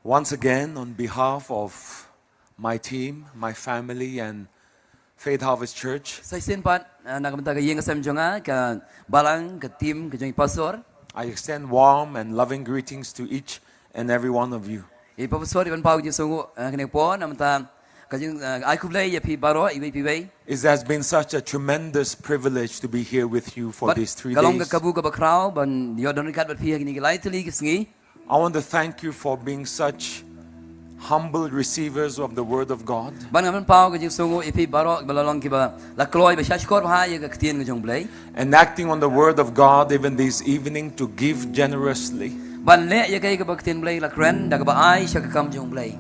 Once again, on behalf of my team, my family, and Faith Harvest Church, Saya sempat nak minta ke yang kesem jonga ke balang ke tim ke jongi pastor. I extend warm and loving greetings to each and every one of you. Pastor iban pau je sungu kene po nak minta ke jeng ai kublai ya pi baro ibai pi bai. It has been such a tremendous privilege to be here with you for these 3 Kalong ke days. kabu ke bakrau ban yo don rikat bat pi kini ke lai teli ke sengi. I want to thank you for being such humble receivers of the Word of God. Ban ngamen pau ke jeng sungu ipi baro balalong ki ba la kloi ba shashkor ha ya ke ketien ke jong blai. And acting on the Word of God even this evening to give generously. Ban le ya ke ba ketien blai la kren da ke ba ai sha ke kam jong blai.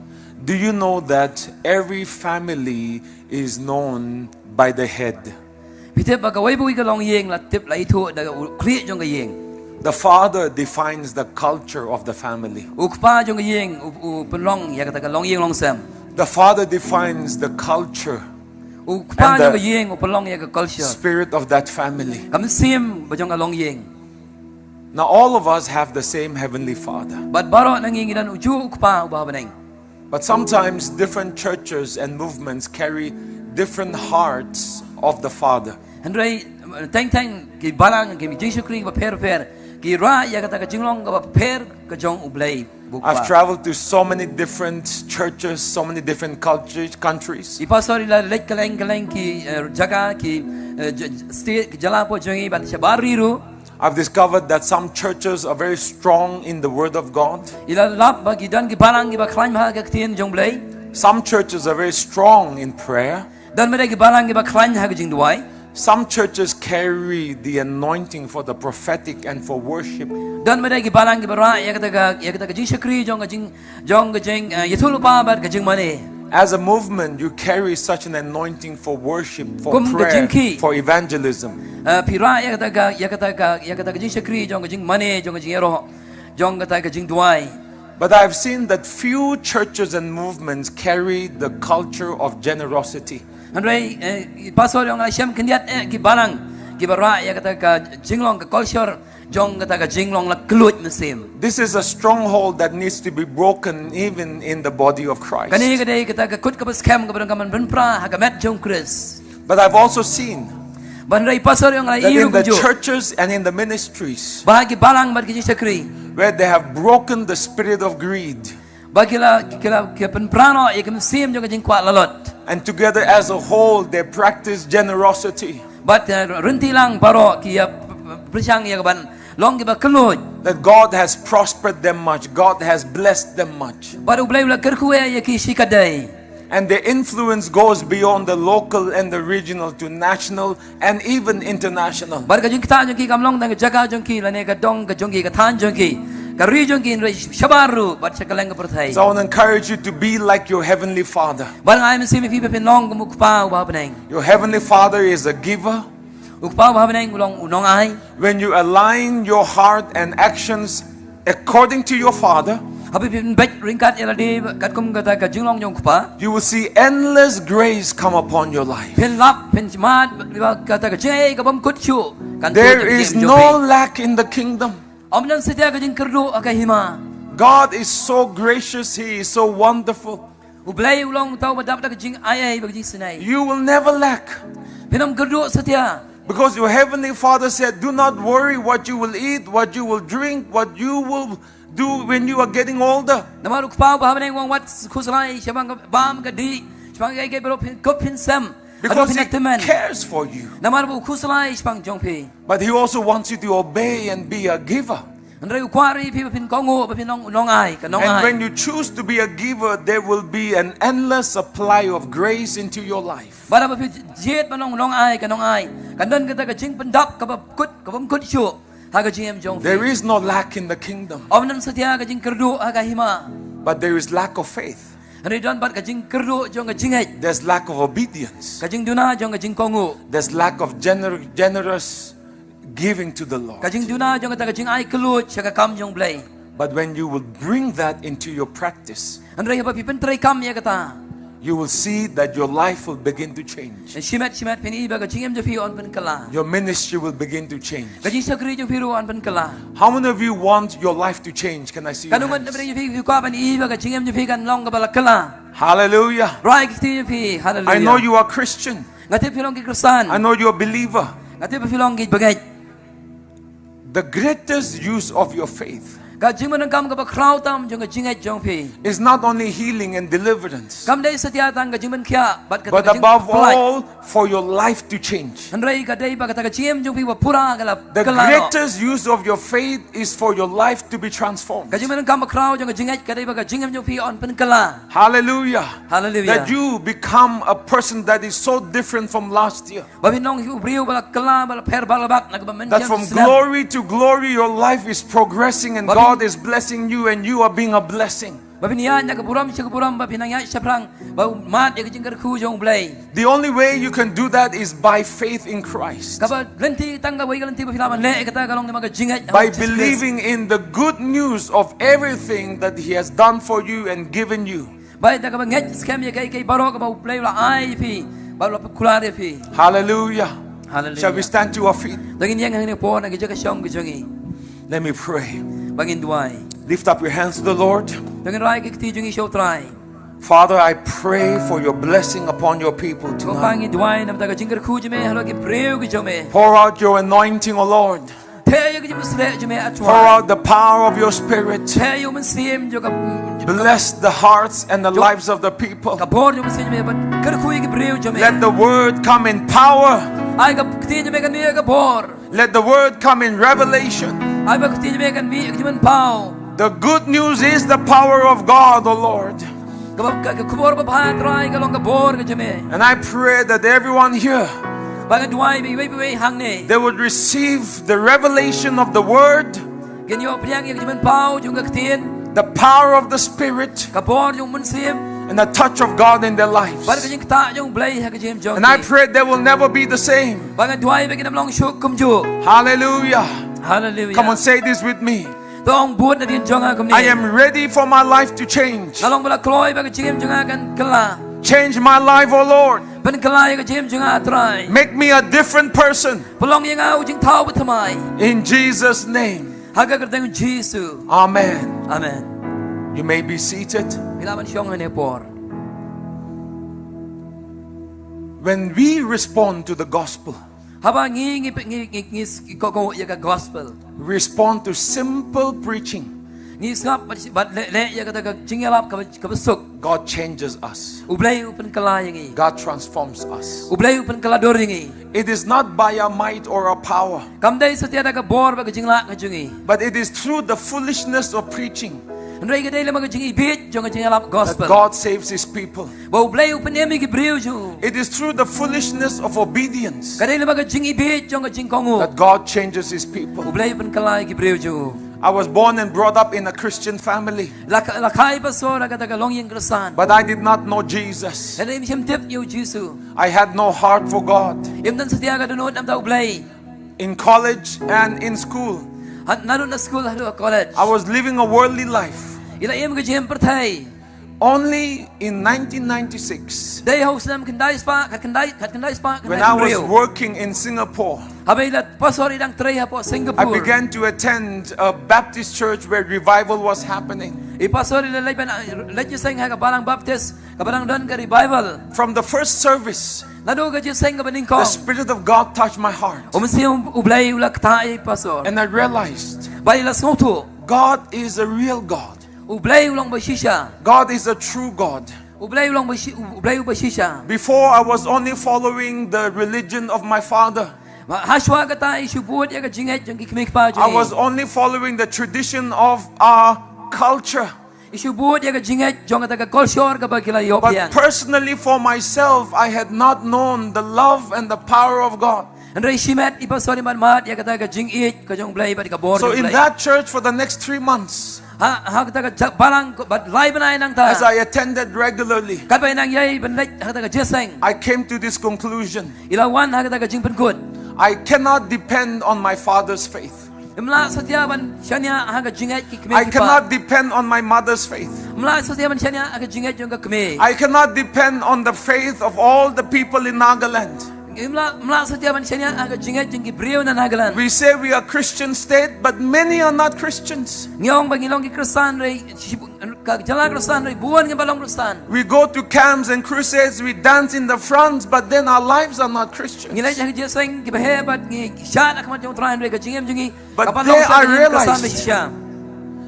Do you know that every family is known by the head? Pitep ba ka wai bui ke long yeng la tip lai thu da kri jong ke yeng. The father defines the culture of the family. Ukpa jong ke yeng u pelong ya kata ke long yeng long sam. The father defines the culture, Ukpa And jong the ke yeng u pelong ya ke culture. spirit of that family. Kami sim ba jong ke long yeng. Now all of us have the same heavenly father. Bat baro nanging dan uju ukpa ba beneng. But sometimes different churches and movements carry different hearts of the father. Hendrai teng ki balang ki Jesu Kri ba per ki ra ya kata ke jinglong ba per ke jong ublai I've bukpa. traveled to so many different churches, so many different countries. Ipasori la lek keleng ki jaga ki state jala po jongi bat shabari ru. I've discovered that some churches are very strong in the Word of God. Ila lap bagi dan ki balang ki ba klaim ha ke tien jong blai. Some churches are very strong in prayer. Dan mereka ki balang ki ba klaim ha ke jing duai. Some churches carry the anointing for the prophetic and for worship. Dan mereka ki balang ki ba ra ya kata ke Jesu Kri jong ke jing yetul pa ba ke jing mane. As a movement, you carry such an anointing for worship, for Kum prayer, kejengki. for evangelism. Pira ya kata ke Jesu Kri jong ke jing mane jong ke jing ero jong kata ke jing duai. But I've seen that few churches and movements carry the culture of generosity. Andai pastor yang Syam kendiat ki balang ki bara ya kata ke jinglong ke culture jong kata ke jinglong la kelut mesim. This is a stronghold that needs to be broken even in the body of Christ. Kani kedai kata ke kut ke scam ke kaman benpra ha ke met jong Chris. But I've also seen Bandai pastor yang that iru in the kujo. churches and in the ministries Bahagi balang bar ki Jesu Kri. where they have broken the spirit of greed, Bagila ke penprano ya ke mesim jong ke jing kuat lalot. and together as a whole they practice generosity, But rentilang baro ki ya persang ya ke ban long ki ba kelut. that God has prospered them much, God has blessed them much. Baru belai ula kerkue ya ki sikadai. And their influence goes beyond the local and the regional to national and even international. Bar ka jong kita jong ki kamlong tang jaga jong ki lane ka dong ka jong ki ka than jong ki. Ka ri jong ki shabaru bat sakaleng ka perthai. So I want to encourage you to be like your heavenly Father. Bar ngai mesti mi pi long ku mukpa ba beneng. Your heavenly Father is a giver. Ukpa ba beneng ulong unong ai. When you align your heart and actions according to your Father, Habi pin bet ringkat ya di kat kum kata ka jinglong jong kupa. you will see endless grace come upon your life. Pin lap pin mat kata ka jay ka bam kutchu. There is no lack in the kingdom. Om dan setia ka jing kerdu akai hima. God is so gracious, He is so wonderful. Ublai ulong tau badap ka jing ayai ba jing senai. You will never lack. Pinom kerdu setia. Because your heavenly Father said, do not worry what you will eat, what you will drink, what you will do when you are getting older. Nama ukpa ba beneng wong wat khuslai shabang ka bam ka di. Shabang kai bro pin kop pin sam. Because He cares for you. Nama bu khuslai shabang jong pi. But He also wants you to obey and be a giver. Andrai ukwari pi pin kongo pin nong ai ka nong And ai. when you choose to be a giver, there will be an endless supply of grace into your life. Bara ba jet manong nong ai ka nong ai. Kan don kata ka jing pendap ka ba kut ka bam kut chu. Ha ka jing jong pi. There is no lack in the kingdom, Om nan setia ka jing kerdu ha ka hima. but there is lack of faith. Andai don bat ka jing kerdu jong ka jing ai. There's lack of obedience. Ka jing duna jong ka jing kongo. There's lack of generous giving to the Lord. Ka jing duna jong kata ka jing ai kelut sya ka kam jong blai. But when you will bring that into your practice, Andai ba pi pen trai kam ya kata. you will see that your life will begin to change. Shimet pini ba ka jingem jo phi on pen kala. Your ministry will begin to change. Ka jing sakri jo phi ru on pen kala. How many of you want your life to change? Can I see your Kanungan hands? na jo phi ka ban i ba ka jingem jo phi kan long ka bala kala. Hallelujah. Right ki jo phi. Hallelujah. I know you are Christian. Ngati phi long ki Kristan. I know you are a believer. Ngati phi long ki bagai. The greatest use of your faith Ka jingman kam ka ba kraw tam jong ka jingai jong phi. is not only healing and deliverance, Kam dai satya tang ka jingman khia bat ka but above all, for your life to change. Andrai ka dai ba ka jingem jong phi ba pura ka la The kala. greatest use of your faith is for your life to be transformed. Ka jingman kam ba kraw jong ka jingai ka dai ba ka jingem jong phi on pen kala. Hallelujah. Hallelujah. That you become a person that is so different from last year. Ba bin long hiu briu ba kala ba pher ba bak na ka ba men That from glory to glory, your life is progressing and God is blessing you and you are being a blessing. ba bin ya nya ka buram cha ka buram ba pinang ya saprang ba mat ya ka jing ka khu jong blai. The only way you can do that is by faith in Christ. Ka ba lenti tang ka wai ka lenti ba filaman le ka ta ka long ma ka jingai. By believing in the good news of everything that He has done for you and given you. Ba ta ka ba ngai scam ya kai kai baro ka ba play la ai phi ba la kula de phi. Hallelujah. Hallelujah. Shall we stand to our feet? Dagin yang hang ne po na ka ja ka shong ka jongi. Let me pray. Bangin duai. Lift up your hands to the Lord. Dagin rai ka ti jongi show try. Father, I pray for your blessing upon your people Ko tonight. pangi duai nam ta ka jing ka khu jme halo ki breu ki jome. Pour out your anointing, O Lord. Te ya ka jim sle jme Pour atwa. out the power of your Spirit. Te yo man sim jo ka Bless the hearts and the lives of the people. ka bor jo man sim me ba ka khu ki breu jome. Let the word come in power. Ai ka ti jme ka ni ka bor. Let the word come in revelation. Ai ba ti jme kan mi ka jim pau. The good news is the power of God, O Lord. Ka khubor ba bha try ka long ka bor ka jme. And I pray that everyone here, Ba ka duai bi hang ne. they would receive the revelation of the word, Gen yo priang ka jim pau jong ka tin. the power of the Spirit, Ka bor jong man sim. and the touch of God in their lives. Ba ka jing ta jong blai ha ka jim jong. And I pray they will never be the same. Ba ka duai ba kinam long shuk kum ju. Hallelujah. Hallelujah. Come on, say this with me. Tong buat na din jong ha kum ni. I am ready for my life to change. Nalong bala kloi ba ka jim jong ha kan kala. Change my life, O Lord. Ban kala ya ka jim jong ha try. Make me a different person. Pelong yang au jing tau ba thamai. In Jesus' name. Ha ka kerteng Jesus. Amen. Amen. You may be seated. Bilaban syong ne por. When we respond to the gospel, Haba ngi ko ya ka gospel. respond to simple preaching, Ngi sap bat le ya ka ta jingalap ka besuk. God changes us. Ublay upen kala yang i. God transforms us. Ublay upen kala dor yang i. It is not by our might or our power, Kam dai satia da ka bor ba ka jingla ka jungi. but it is through the foolishness of preaching Andai ka dai le ma ka jingi bit jong ka jingalap that gospel. God saves His people. Ba ublay upen emi ki breu ju. It is through the foolishness of obedience Ka dai le ma ka jingi bit jong ka jingkongu. that God changes His people. Ublay upen kala ki breu ju. I was born and brought up in a Christian family, Lakai pasor ka ta ka long yang krasan. but I did not know Jesus. Kada im siyam tip yu Jesus. I had no heart for God. Im dan satia ka dunod am ta ublay. In college and in school, Narun na school hado college. I was living a worldly life. Ila im ka jim perthai. Only in 1996, Day house nam kendai spa kat kendai spa when I was working in Singapore, Habay lat pasor idang trey ha po I Singapore. began to attend a Baptist church where revival was happening. I pasor ila lay ban let you sing ha ka barang baptist ka barang don ka revival. From the first service, Nado ka you sing ka baning the ko. Spirit of God touched my heart. Umsi ublay ulak tai pasor. And I realized Bay las ngoto. God is a real God. Ublay ulong ba shisha. God is a true God. Ublay ulong ba ublay ba shisha. Before, I was only following the religion of my father. Haswa ka ta isubud ya ka jinget jong kikmik pa I was only following the tradition of our culture. Isubud ya ka jinget jong ka culture ka ba kila But yopian. personally, for myself, I had not known the love and the power of God. Andrei shimet ipasori man mat ya ka jingit ka jong blay ba ka bor. So in that church for the next 3 months, ha ka barang but live na nang ta. as I attended regularly, Kat ba nang yai ban let ha ka jeseng. I came to this conclusion. Ilawan ha ka jing pen good. I cannot depend on my father's faith. Imla satya ban shanya ha ka jinget ki I kmik pa. cannot depend on my mother's faith. mla sotia man chanya aga jinget jong ka kme I cannot depend on the faith of all the people in Nagaland. mla sotia man chanya aga jinget jong ki breu na Nagaland We say we are Christian state, but many are not Christians. ngong ba ngilong ki kristan re ka jala kristan re buan ngi balong kristan We go to camps and crusades, we dance in the fronts, but then our lives are not Christians. ngilai jang jeseng ki behebat ngi shan ak man jong tran re ka jingem jongi But kapalong there I kristan realized be sha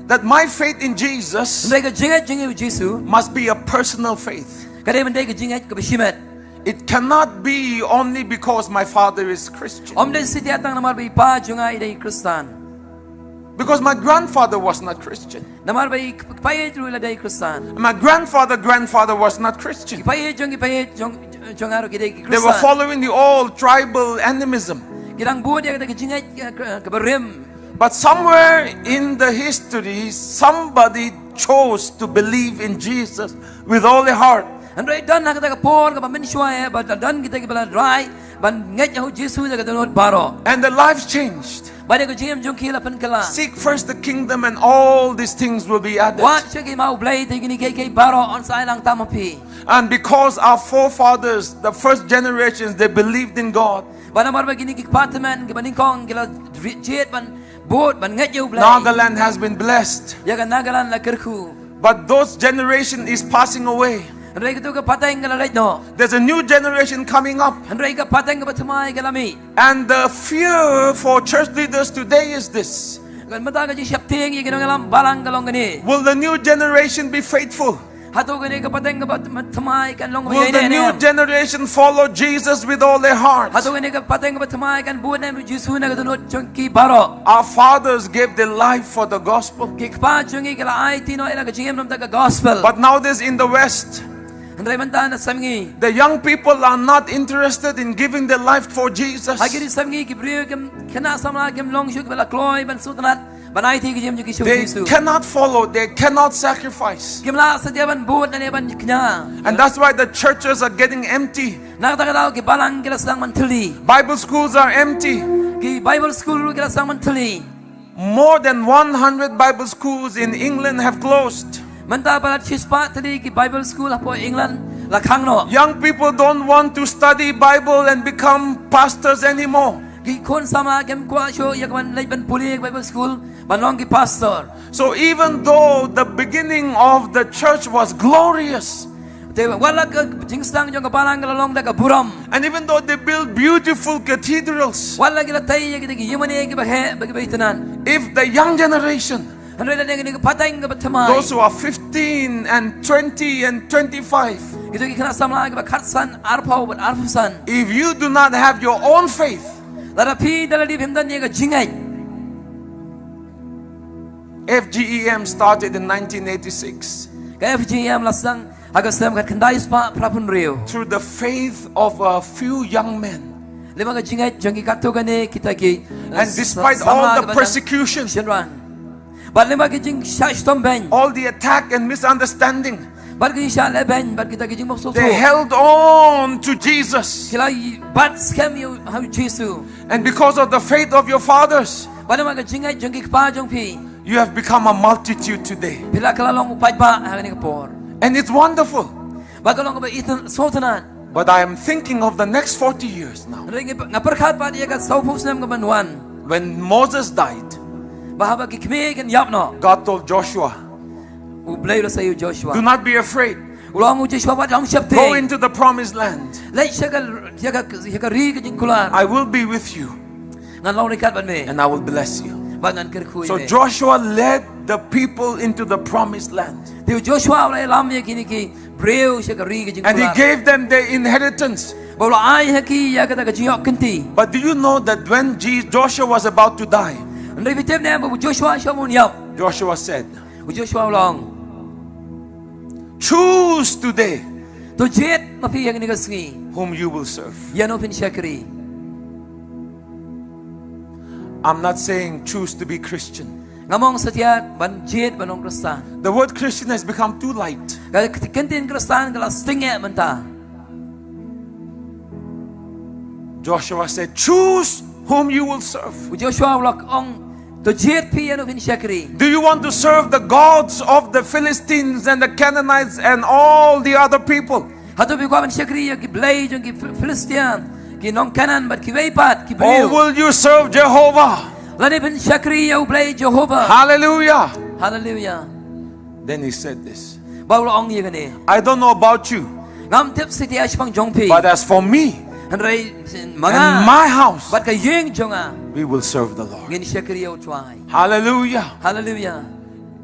that my faith in Jesus ndai ka jinget jingi Jesu must be a personal faith. kare man dai ka jinget ka bishimet It cannot be only because my father is Christian. om dai sitia tang namar be pa jonga idai kristan Because my grandfather was not Christian. namar be paye tru la dai kristan My grandfather was not Christian. paye jong aro ki dai They were kristan following the old tribal animism. kirang bu dia ka jinget ka berem But somewhere in the history, somebody chose to believe in Jesus with all their heart. Andai dan nak kata por ka min shwa ba dan kita ki bala dry ban nget yahu Jesu da ka donot baro And their lives changed. ba de ko jim jong kila pan kala Seek first the kingdom and all these things will be added. wa chegi mau blai te gini ke baro on sai lang tamapi And because our forefathers, the first generations, they believed in God, ba namar ba gini ki patman ki baning kong kila jet ban bot ban nget yahu blai Nagaland has been blessed. ya ka Nagaland la kerku But those generation is passing away. andai ka tu ka patay ka la no There's a new generation coming up. andai ka patay ka batamai ka lami And the fear for church leaders today is this: kan mata ka ji syapting ki ngalam balang kalong gani will the new generation be faithful? hato gani ka patay ka batamai kan long Will the new generation follow Jesus with all their hearts? hato gani ka patay ka batamai kan buat na Jesu na ka donot jong ki baro Our fathers gave their life for the gospel. kikpa chungi kala ai tino ila ka jingem nam ta ka gospel But nowadays in the West, andai manta na samgi the young people are not interested in giving their life for Jesus. agiri samgi ki brio kem kana samla kem long shuk bala kloy ban sutnat banai thi ki jem ki shuk They Jesu cannot follow, they cannot sacrifice. kem la sa dia ban buat na ne ban knya And that's why the churches are getting empty. na ta ka daw ki balang kila sang man thli Bible schools are empty. ki bible school ru kila sang man thli More than 100 Bible schools in England have closed. manta balat chispa thli ki bible school hapo England la khang no Young people don't want to study Bible and become pastors anymore. ki kon sama kem kwa sho yak ban lai ban puli bible school ban long ki pastor So even though the beginning of the church was glorious, te wala ka jingsang jong ka balang ka long da ka buram and even though they built beautiful cathedrals, wala gila tay ya ki yimani ki bahe bagi baitanan if the young generation, andai la ne ki patay ka batamai those who are 15 and 20 and 25, gitu ki kana samla ki bakhatsan arpau ban arfusan if you do not have your own faith, la pi dala di himdan ne ka jingai FGEM started in 1986 ka FGM lasang agasam ka kandai spa prapun rio through the faith of a few young men. lima ka jingai jongi kato gane kita ki And despite all the persecution, shinran bal lima ki jing shashtom ben all the attack and misunderstanding, bal ki sha le ben bal kita ki jing mokso they held on to Jesus. kila bat scam you how Jesu And because of the faith of your fathers, bal lima ka jingai jongi pa jong pi you have become a multitude today. pila kala long upai ba hangani ka por And it's wonderful. bagalong ba itan sotanan But I am thinking of the next 40 years now. ringi ngaperkhat pa dia ka saupus nam ka banwan When Moses died, bahaba ki kme kan yapno God told Joshua, u blay lo sayo do Joshua not be afraid. ulong u Joshua ba dong syapte Go into the promised land. lai shagal yaga ri ka jing kular I will be with you ngan long rikat ban me and I will bless you. bangan kerkhui So me Joshua led the people into the promised land. Tiu Joshua ulai lam ya kini ki breu shaga ri ka jing And he kular gave them their inheritance. bawla ai haki ya kata ka jiyok kenti But do you know that when Joshua was about to die, ndai vitem ne bu Joshua shamun yap Joshua said, bu Joshua ulong choose today to jet mapi yang ni ka sngi whom you will serve. yano pin shakri I'm not saying choose to be Christian. ngamong satya ban jet banong Kristan The word Christian has become too light. ka kentin Kristan kala stinge menta Joshua said, choose whom you will serve. bu Joshua ulok ong to jet pi ano vin shakri Do you want to serve the gods of the Philistines and the Canaanites and all the other people? hatu bi kwa vin shakri ki blay jong ki Philistine ki nong kanan bat ki weipat ki Or brio will you serve Jehovah? lani vin shakri yo blay Jehovah Hallelujah. hallelujah Then he said this. baul ong ye gani I don't know about you, ngam tip city ashpang jong pi but as for me han rai and manga my house, bat ka yeng jonga we will serve the Lord. ngin shakri yo try Hallelujah. hallelujah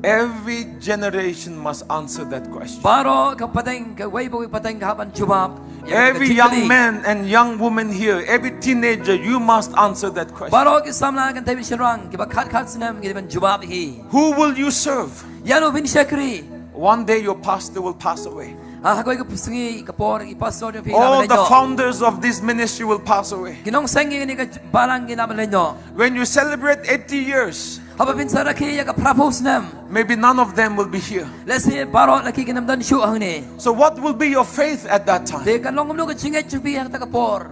Every generation must answer that question. baro ka pateng ka weibo pateng ka haban jubab Every young man and young woman here, every teenager, you must answer that question. baro ki samla kan tabi shirang ki ba khat khat sinam ki ban jubab hi Who will you serve? yano vin shakri One day your pastor will pass away. ha ko pusingi ka por ki pastor pi All na the lenyo founders of this ministry will pass away. kinong sengi ni ka balang ki na lenyo When you celebrate 80 years, haba vin saraki ya ka propose nam maybe none of them will be here. let's say baro laki kinam dan shu ang ni So what will be your faith at that time? de kan long no ka jinget chupi ha ta ka por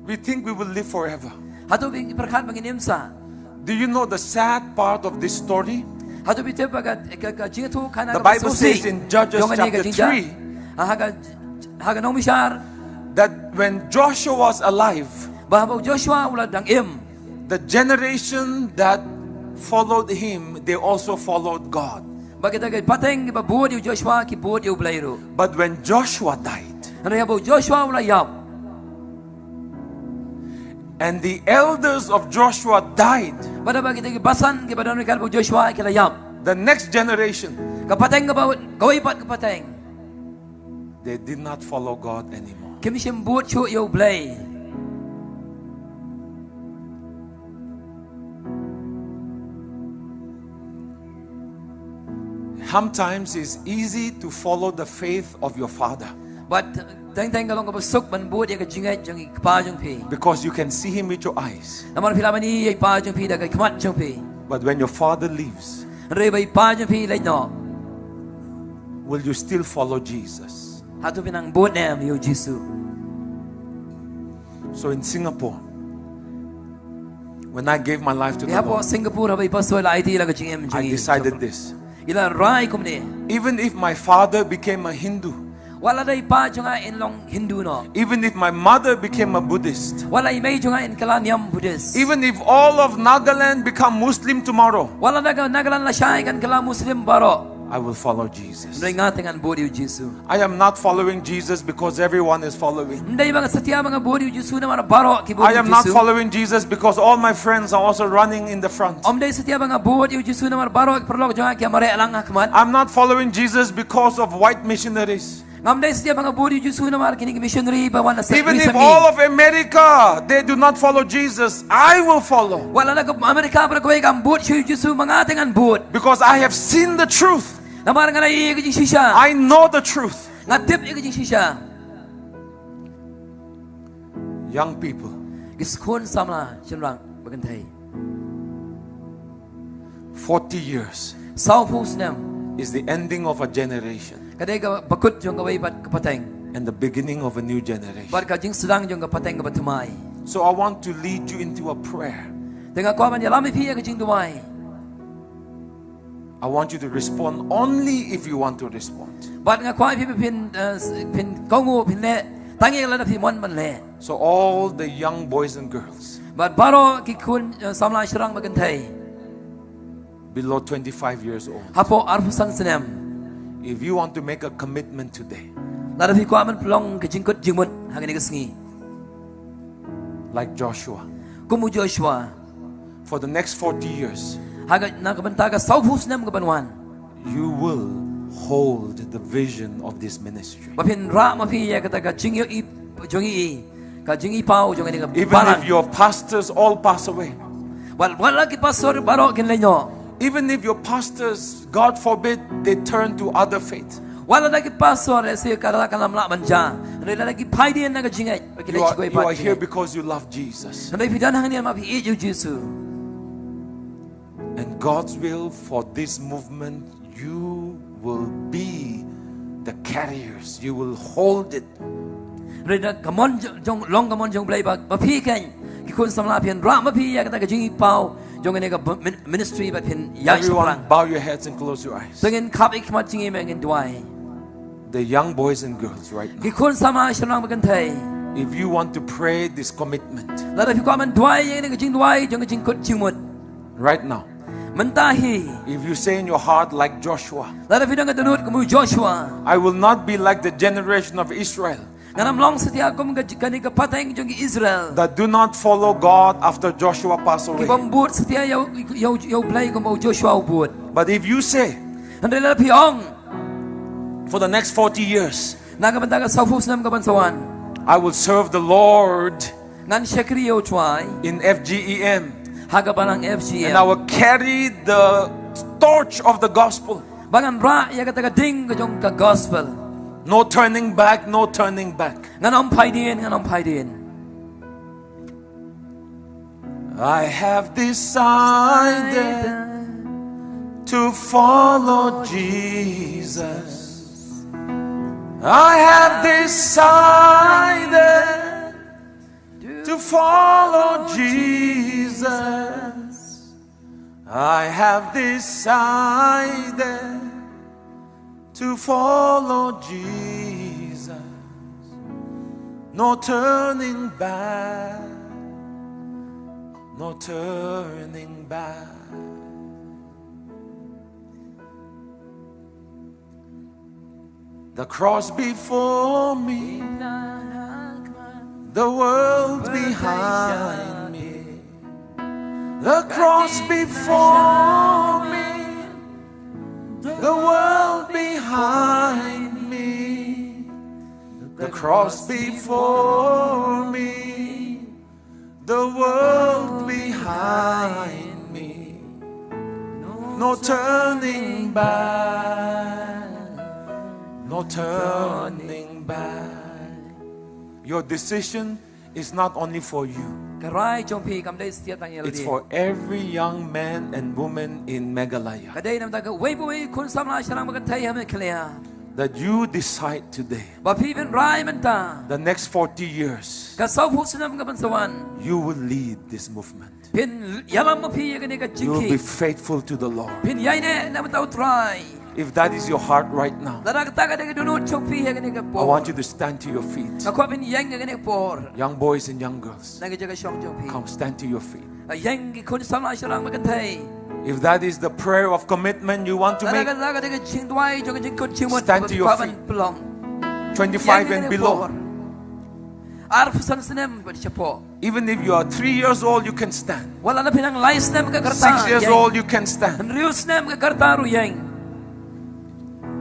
We think we will live forever. hatu bi perkhat banginim sa Do you know the sad part of this story? hatu bi te baga ka jinget tu kana The Bible says in Judges chapter 3 ha ka nong mishar that when Joshua was alive, bahabo Joshua ula dang im the generation that followed him, they also followed God. bagita ka pateng ba buod yu Joshua ki buod yu blairo But when Joshua died, ano yabo Joshua ula yap and the elders of Joshua died, bada bagita ki basan ki badon ka Joshua ki la yap the next generation, ka pateng ka ba gawai pat ka pateng they did not follow God anymore. kimishim buod chu yu blay Sometimes it's easy to follow the faith of your father but teng ka long ka busuk ban buod ya ka jinget jong ki pa jong pi because you can see him with your eyes. naman pila mani ay pa jong pi da ka kmat jong pi But when your father leaves, re bay pa jong pi lai no will you still follow Jesus? hatu pinang buod nam yu Jisu So in Singapore, when I gave my life to the ya po Lord, Singapore bay pasol la IT la ka jingem I jingi decided this. ila rai kumni Even if my father became a Hindu, wala day pa junga in long Hindu no even if my mother became a Buddhist, wala imay junga in kalanyam Buddhist even if all of Nagaland become Muslim tomorrow, wala daga nagalan la shay kan kala Muslim baro I will follow Jesus. nday ngating an body Jisu I am not following Jesus because everyone is following. nday mga satya mga body Jisu na mga baro ki body I am not Jisu following Jesus because all my friends are also running in the front. day satya mga body Jisu na mga baro perlo junga ki mare lang akmat I'm not following Jesus because of white missionaries. day satya mga body Jisu na mga kinig missionary ba wana sa Even if all of America, they do not follow Jesus, I will follow. wala na Amerika para ko ang body Jisu mga ating an body Because I have seen the truth. na marang nga iiging sisya I know the truth. nga tip iiging sisya Young people, giskon samla chinrang bagantay 40 years Southhus nem is the ending of a generation kadai ka bakut jong kawai bat kapateng and the beginning of a new generation. bar ka jing sedang jong kapateng ka batumai So I want to lead you into a prayer. dengan ko man yalami phi ka jing dumai I want you to respond only if you want to respond. bar nga kwai phi pin kongu pin le tangi la phi mon man le So all the young boys and girls bar baro ki kun samla shrang bagantay below 25 years old, hapo arfusan senem if you want to make a commitment today, la phi ko man plong ka jingkut jingmut hangani ka sngi like Joshua, kumu Joshua for the next 40 years, haga na kabanta ka Southhus nem ka banwan you will hold the vision of this ministry. mapin ra mapi ya kata ka jingyo i jongi ka jingi pau jongi ka Even if your pastors all pass away, wala ki pastor baro kin lenyo even if your pastors, God forbid, they turn to other faith, wala lagi pastor si kara kalam la banja rela lagi paidian na ka jingay you are here because you love Jesus. nday pidan hangni mapi i Jisu And God's will for this movement, you will be the carriers. You will hold it. rela kamon jong long kamon jong blai ba mapi kan Kikun samla pian rama pi ya kata jingi pau jong ini ka ministry ba pian ya Everyone, bow your heads and close your eyes. Tengin kap ikmat jingi mengin duai. The young boys and girls right now. Kikun sama shamlang bagan thai. If you want to pray this commitment Lada pi kwaman duai yang ini ka jing duai jong jing kot jingmut. right now, Mentahi. if you say in your heart like Joshua, Lada pi dang tunut kamu Joshua. I will not be like the generation of Israel Nganam long setia kum kani ka pateng jong Israel. that do not follow God after Joshua passed away. Kibam but setia yau play kum Joshua but. But if you say, Andre lada pi ong. for the next 40 years, Naga benda ka safus nam ka bansawan. I will serve the Lord Ngan shekriyo chwai. in FGEM, Haga banang and I FGM. will carry the torch of the gospel. Bangan ra ya kata ka ding ka jong ka gospel. No turning back, no turning back. Ngan pai din. I have decided to follow Jesus. I have decided to follow Jesus. I have decided to follow Jesus. No turning back. No turning back. The cross before me, the world behind me. The cross before me, the world behind me. The cross before me, the world behind me. No turning back. No turning back. Your decision is not only for you. Karai jong pi kam dai setia tang It's yeldi. for every young man and woman in Meghalaya. Kadai nam ta ka wei boi kun samla sharang bagan thai hame khlea. That you decide today, Ba pi ben rai man ta. the next 40 years, Ka safus nam ka bansawan. you will lead this movement. Pin yalam ma pi ya kani ka You will be jingki. faithful to the Lord. Pin yai ne nam ta utrai. If that is your heart right now, Lada ka ta ka de dunut chok pi ya kani ka I por. want you to stand to your feet. Ka ko pin yang ka kani por. Young boys and young girls, Nang jaga shok jong pi. come stand to your feet. Yang ki kun samla sharang bagan thai. If that is the prayer of commitment you want to Lada make, ka ta ka de ka jing duai jong jing kot jingmut. Stand to your feet. Pelong. 25 and below. Arfusan senem ba chapo. Even if you are 3 years old, you can stand. Wala na pinang lais nem ka karta. 6 years old, you can stand. Rius nem ka karta ru yang.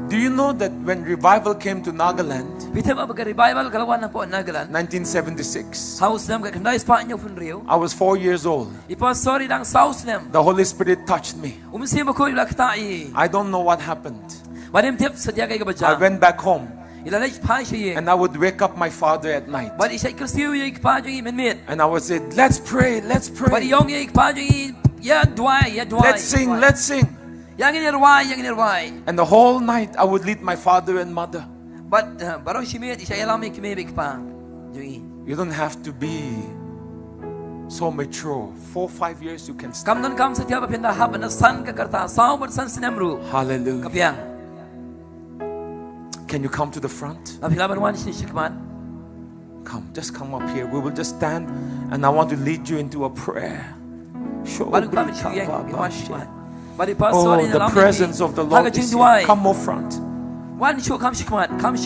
Do you know that when revival came to Nagaland, Bitem ab ka revival kalawan na po Nagaland. 1976, House nem ka kandai spa nyo fun rio. I was 4 years old. Ipa sorry dang south nem. The Holy Spirit touched me. Umsi mo ko ila ktai. I don't know what happened. Badim tip sa diya kay ka I baja. went back home Ila lech pa siya. and I would wake up my father at night. Bad isa kristiyo yung pa yung minmit. And I would say, let's pray, let's Bad pray. yung pa yung ya dwai. Let's sing, let's sing. Yang inirwai. And the whole night I would lead my father and mother. But baro simit isa yalam yung kimibig pa. Yung You don't have to be so mature. 4, 5 years you can stand. kam don kam sa tiya pa pinda haban na san ka karta. Sao ba san sinemru. Hallelujah. Kapiyang. Can you come to the front? Napilaban wan si shikman. Come, just come up here. We will just stand and I want to lead you into a prayer. Baru kami siyeng wan shikman. Bari pa Oh, sorry the na presence of the Lord is here. Come more front. Wan shu kam shikman. Come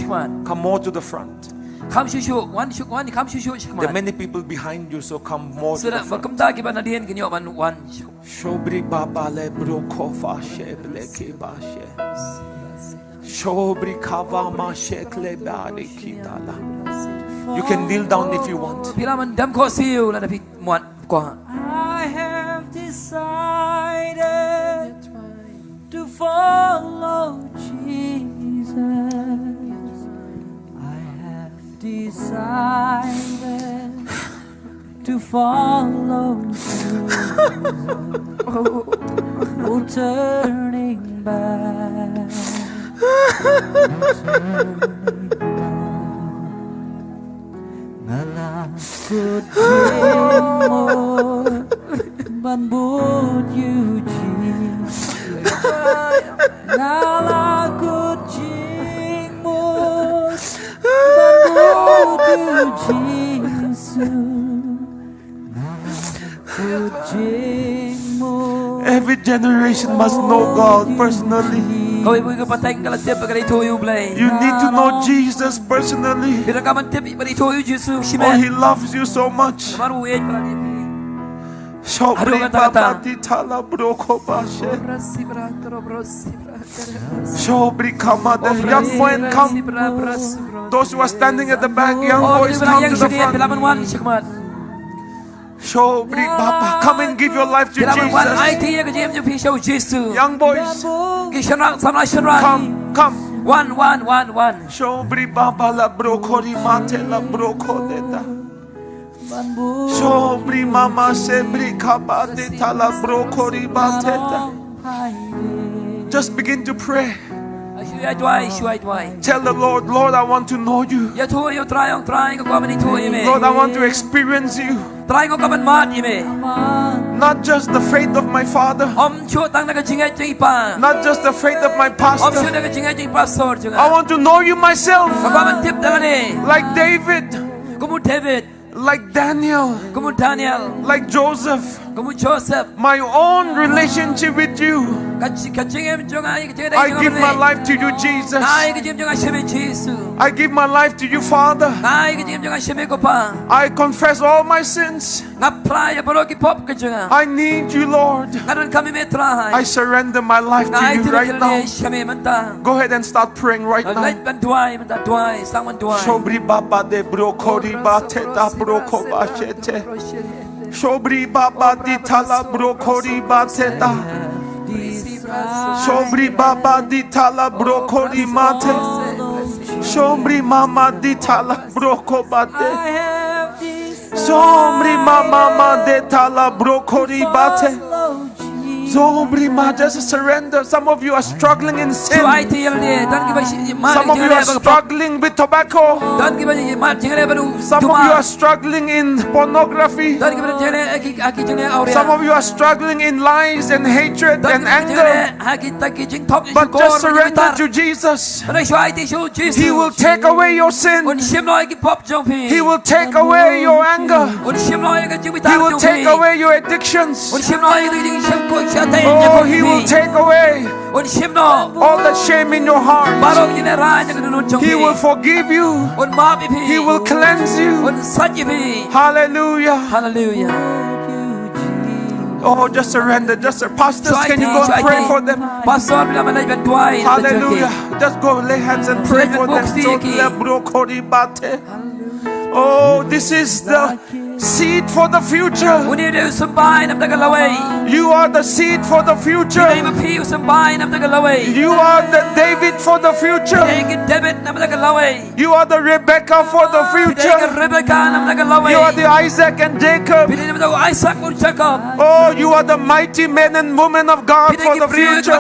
more to the front. Kam shushu wan kam shushu There are shikman. many people behind you, so come more to Sira the front. makamda ki ba na diyan kinyo wan shikman. Shobri baba le broko fashe bleke bashe. Shobri kava mashe klebari kitala. You can kneel down if you want. Pilaman dam ko siu la na pit muat ko. I have decided to follow Jesus. I have decided to follow Jesus. No turning back. No turning back. Ngalakot mo 나라고 징모 반도주 지수 징모 Every generation must know God personally. Kau ibu ke pateng kalau tiap kali tu you play. You need to know Jesus personally. Bila kamu tiap kali tu you Jesus Oh, shimen. He loves you so much. Baru wait berani. Shobri babati tala broko bashe. Berasi beratro berasi beratro. Shobri kamade. Young men come. Those who are standing at the back, young boys come to the front. Pelaman shikmat. Shobri baba, come and give your life to Pelaman ai Jesus. ti ke jem je pisau Jesus. Young boys, Kishanak samla shanran. come. One. Shobri baba la broko mate la broko deta. Shobri mama sebri kabade tala broko bateta. Just begin to pray. Tell the Lord, Lord, I want to know you. Lord, I want to experience you. Not just the faith of my father, not just the faith of my pastor. I want to know you myself, like David, like Daniel, like Joseph. My own relationship with you. I give my life to you, Jesus. I give my life to you, Father. I confess all my sins. I need you, Lord. I surrender my life to you right now. Go ahead and start praying right now. Shobri baba de brokori bateta broko bashete. Shobri baba di tala brokori bateta. Shobri baba di tala brokori mate. Shobri mama di tala broko bate. Shobri mama de tala brokori bate. Shobri ma, just surrender. Some of you are struggling in sin. Some of you are struggling with tobacco. Some of you are struggling in pornography. Some of you are struggling in lies and hatred and anger. But just surrender to Jesus. He will take away your sin. He will take away your anger. He will take away your addictions. Oh, He will take away all the shame in your heart. He will forgive you. He will cleanse you. Hallelujah. Oh, just surrender. Pastors, can you go and pray for them? Hallelujah. Just go lay hands and pray for them. Oh, this is the seed for the future. You are the seed for the future. You are the David for the future. You are the Rebecca for the future. You are the Isaac and Jacob. Oh, you are the mighty men and women of God for the future.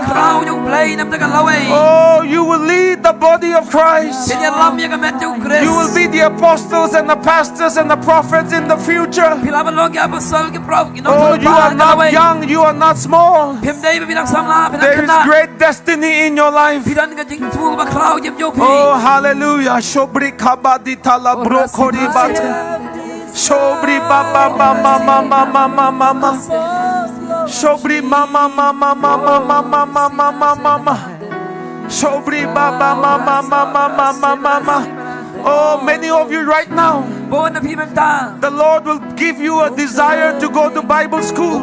Oh, you will lead the body of Christ. You will be the apostles and the pastors and the prophets in the future. Oh, you are not young, you are not small. There is great destiny in your life. Oh, hallelujah. Shobri kabadi tala brokori bate. Shobri baba mama mama mama mama. Shobri mama mama mama mama mama mama. Shobri baba mama mama mama mama. Oh, many of you right now, the Lord will give you a desire to go to Bible school.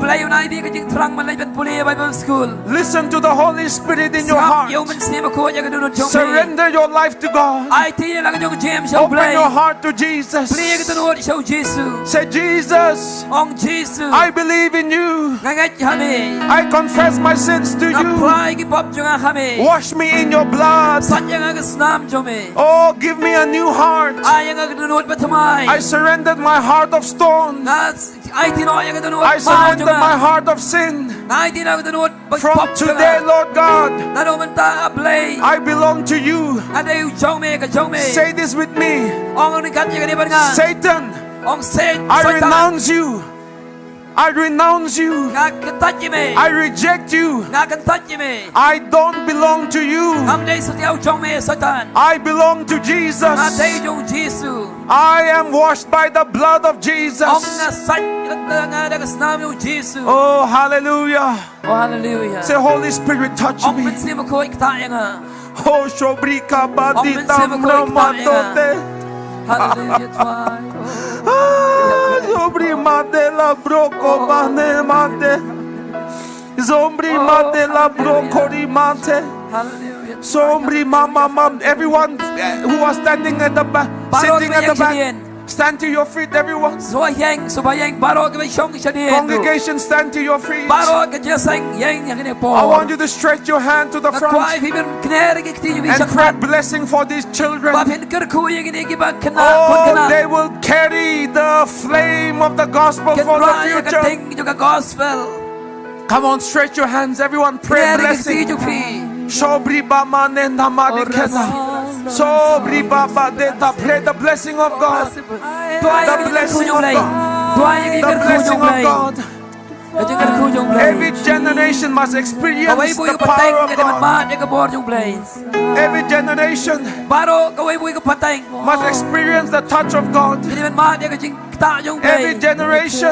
Listen to the Holy Spirit in your heart. Surrender your life to God. Open your heart to Jesus. Say, Jesus, I believe in you. I confess my sins to you. Wash me in your blood. Oh, give me a new heart. I surrendered my heart of stone. I surrender my heart of sin. From today, Lord God, I belong to you. Say this with me. Satan, I renounce you. I renounce you. Nga kan touch me. I reject you. Nga kan touch me. I don't belong to you. Ngam dei sa tiao chong me Satan. I belong to Jesus. Nga dei jong Jesus. I am washed by the blood of Jesus. Ong na sat nga da kasnami o Jesus. Oh, hallelujah. Oh, hallelujah. Say, Holy Spirit, touch Ong me. bensi mo ko ikta nga. Oh, shobrika badita Om, mramatote. Hallelujah, twai. Zobri madela broko mane mate. Zombri madela brokori mate. Hallelujah. Sombri mama mam. Everyone who was standing at the back, sitting at the back, stand to your feet, everyone. Subayang baro ka siyong siya Congregation, stand to your feet. Baro ka jesang yang yang po. I want you to stretch your hand to the front and pray blessing for these children. Oh, they will carry the flame of the gospel for the future. Come on, stretch your hands, everyone. Pray blessing. Shobri bama nenda madikena. Sobri baba deta. Pray the blessing of God. The blessing of God. The blessing of God. Every generation must experience the power of God. Every generation must experience the touch of God. Every generation,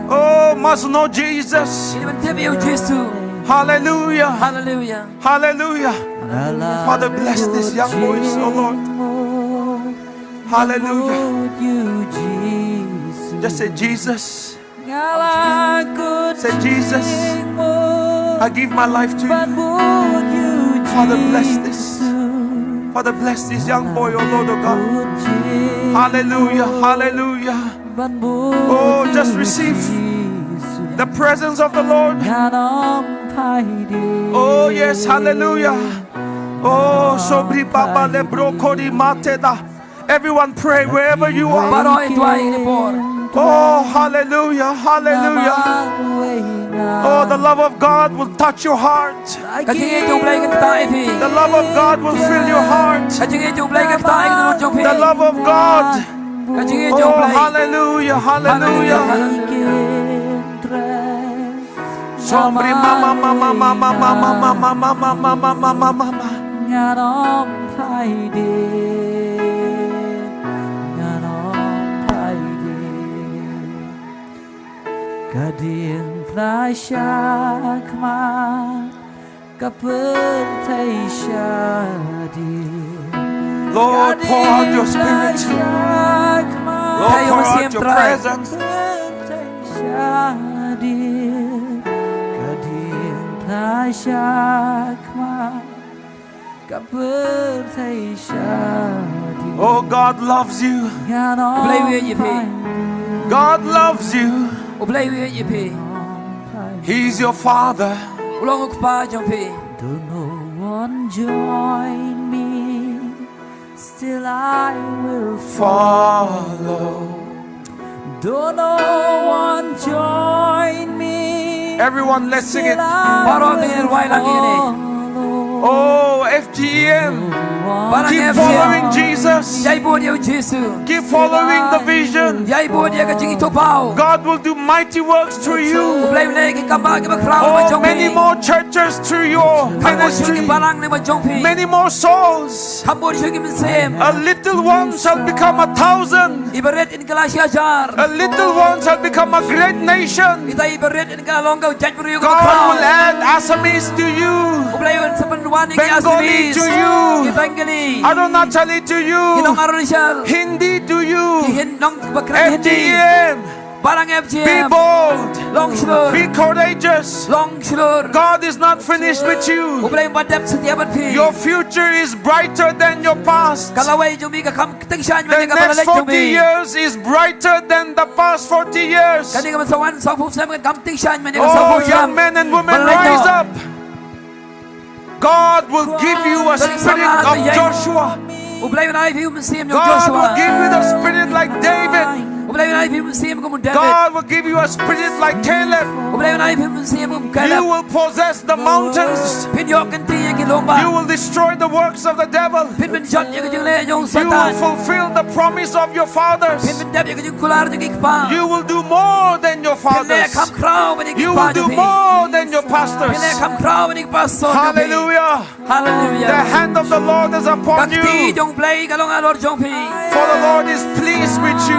oh, must know Jesus. Hallelujah. Hallelujah. Hallelujah. Father, bless these young boys, oh Lord. Hallelujah. Just say, Jesus. Say, Jesus, I give my life to you. Father, bless this. Father, bless this young boy, oh Lord, oh God. Hallelujah, hallelujah. Oh, just receive the presence of the Lord. Oh, yes, hallelujah. Oh, sobri baba lebro kori mateda. Everyone pray wherever you are. Oh, hallelujah, hallelujah. Oh, the love of God will touch your heart. The love of God will fill your heart. The love of God. Oh, hallelujah, hallelujah. Sombri mama mama mama mama mama mama mama mama mama. Kadin prashakma kapurtai shadi. Lord, pour out your spirit. Lord, pour out your presence. Kadin prashakma kapurtai shadi. Oh, God loves you. God loves you. He's your Father. Don't no one join me, still I will Follow. Don't no one join me. Everyone, let's sing it. Follow. Oh, FGM. Keep following Jesus. Keep following the vision. God will do mighty works through you. Oh, many more churches through your ministry. Many more souls. A little one shall become 1,000. A little one shall become a great nation. God will add Assamese to you. Bengali to you, Arunachali to you, Hindi to you, FGM. Be bold, be courageous. God is not finished with you. Your future is brighter than your past. The next 40 years is brighter than the past 40 years. Oh, young men and women, rise up. God will give you a spirit of Joshua. God will give you the spirit like David. God will give you a spirit like Caleb. You will possess the mountains. You will destroy the works of the devil. You will fulfill the promise of your fathers. You will do more than your fathers. You will do more than your pastors. Hallelujah. The hand of the Lord is upon you. For the Lord is pleased with you.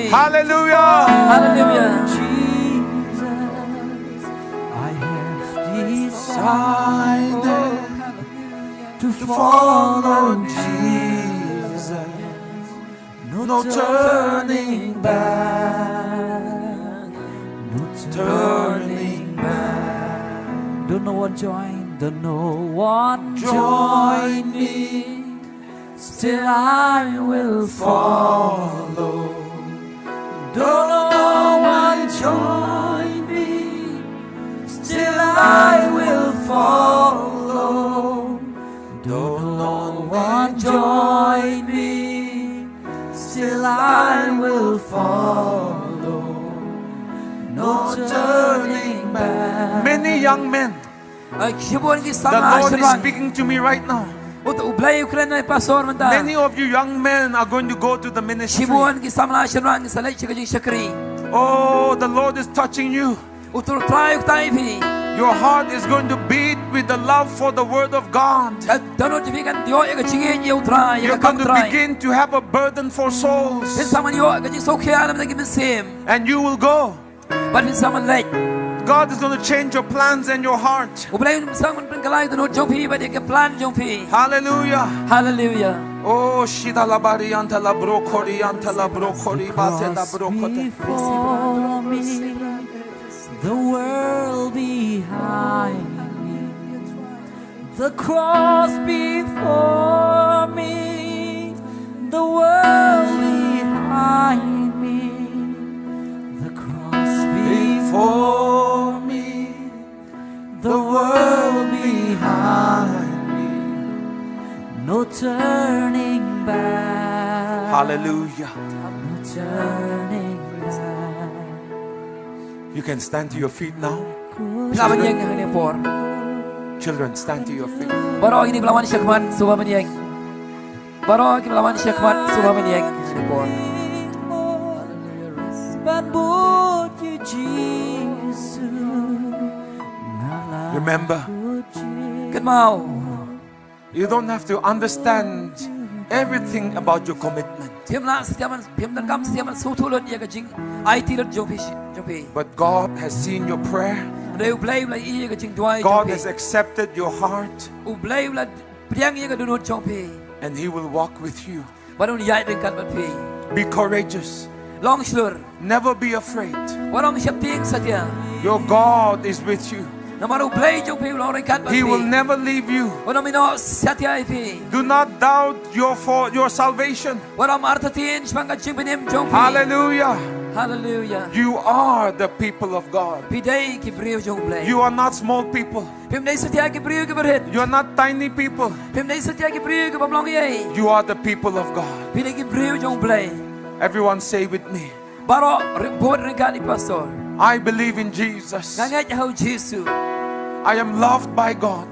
Hallelujah. I have decided to follow Jesus. No turning back. No turning back. Don't no one join. Don't no one join me. Still I will follow. Don't no one join me. Still I will follow. Don't no one join me. Still I will follow. No turning back. Many young men, the Lord is speaking to me right now. Many of you young men are going to go to the ministry. Oh, the Lord is touching you. Your heart is going to beat with the love for the Word of God. You're going to begin to have a burden for souls. And you will go. God is going to change your plans and your heart. Hallelujah. Hallelujah. Oh, shidalabari anta la brokori anta la brokori bate la brokote. Before me, the world behind me, the cross before me, the world behind me, the cross before me, the world behind me, no turning back. Hallelujah. No turning back. You can stand to your feet now. Children, stand to your feet. Remember, you don't have to understand everything about your commitment. But God has seen your prayer. God has accepted your heart. And He will walk with you. Be courageous. Never be afraid. Your God is with you. He will never leave you. Do not doubt your salvation. Hallelujah. Hallelujah. You are the people of God. You are not small people. You are not tiny people. You are the people of God. Everyone say with me, I believe in Jesus. I am loved by God.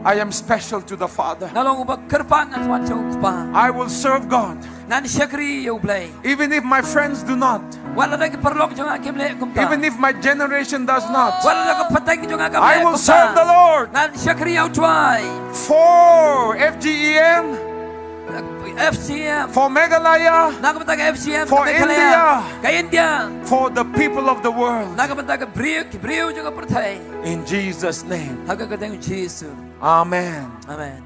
I am special to the Father. I will serve God. Even if my friends do not. Even if my generation does not. I will serve the Lord. For FGEM. For Meghalaya, for India, for the people of the world. In Jesus' name. Amen. Amen.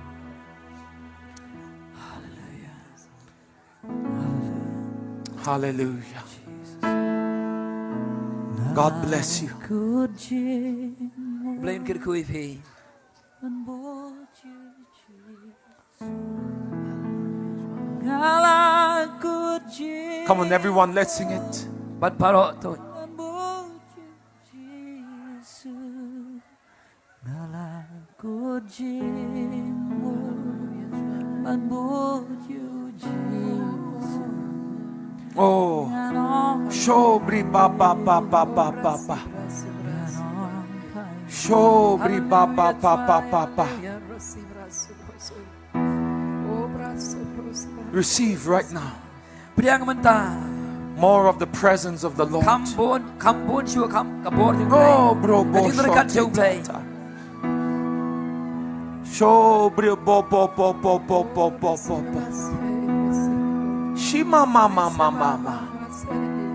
Hallelujah. God bless you. Come on, everyone, let's sing it. and would you, Jesus? Oh, shobri ba ba ba ba ba ba ba. Shobri ba ba ba ba ba ba. Receive right now more of the presence of the Lord. Oh, bro, bo, shobri bo bo bo bo bo bo bo bo bo. Shima mama mama mama.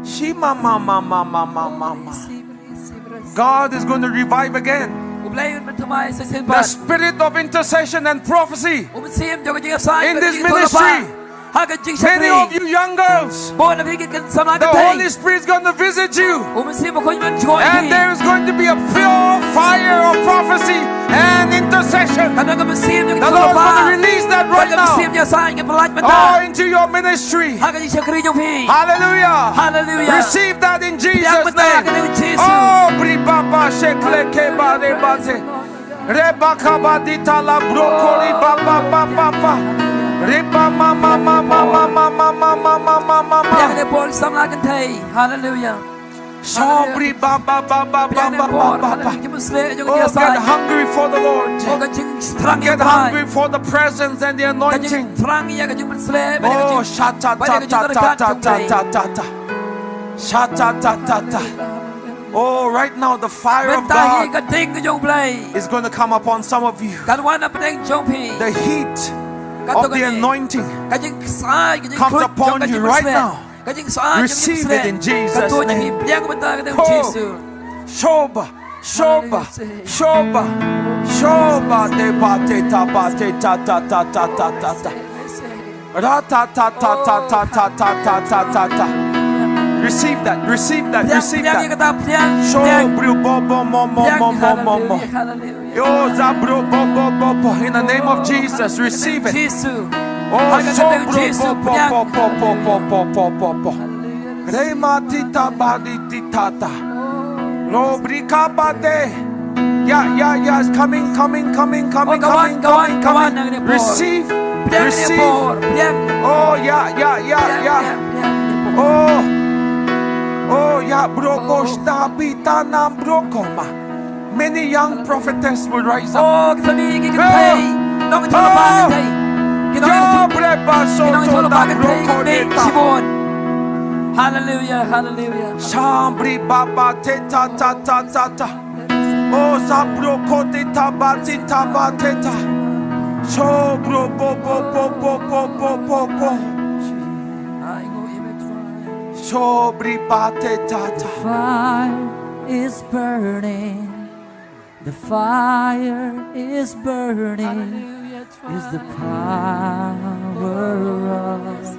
Shima mama mama mama mama. God is going to revive again the spirit of intercession and prophecy in this ministry. Many of you young girls, the Holy Spirit is going to visit you, and there is going to be a pure fire of prophecy and intercession. The Lord is going to release that right now into your ministry. Hallelujah. Hallelujah. Receive that in Jesus' name. Oh, Bribaba Shekle Keba Rebate Rebaka Badita La Brokoli Baba Baba Reba Mama Mama Mama Mama Mama Mama Hallelujah. Shobri Baba Baba Baba Baba. Oh, get hungry for the Lord. Get hungry for the presence and the anointing. Oh, shata ta ta ta ta ta ta ta. Shata ta ta ta. Oh, right now the fire of God is going to come upon some of you. The heat of the anointing comes upon you right now. Receive it in Jesus' name. Oh, shoba, shoba, shoba, shoba, de ba te ta ba te ta ta ta ta ta ta ta. Ra ta ta ta ta ta ta ta ta ta ta ta. Receive that, receive that, receive that. Shobru bo bo mo mo mo mo mo mo. Yo zabru bo bo bo bo. In the name of Jesus, receive it. Oh, shobru bo bo bo bo bo bo bo bo bo. Rema tita badi titata. No brika bade. Yeah, it's coming. Receive, receive. Oh, yeah. Oh, yeah, brokosta pitana brokoma. Many young prophetess will rise up. Hallelujah, hallelujah. Shambri baba te ta ta ta ta ta. Oh, zabro kote tabati tabateta. Shobro bo bo bo bo bo bo bo bo. Shobri bate ta ta. The fire is burning. The fire is burning. Is the power of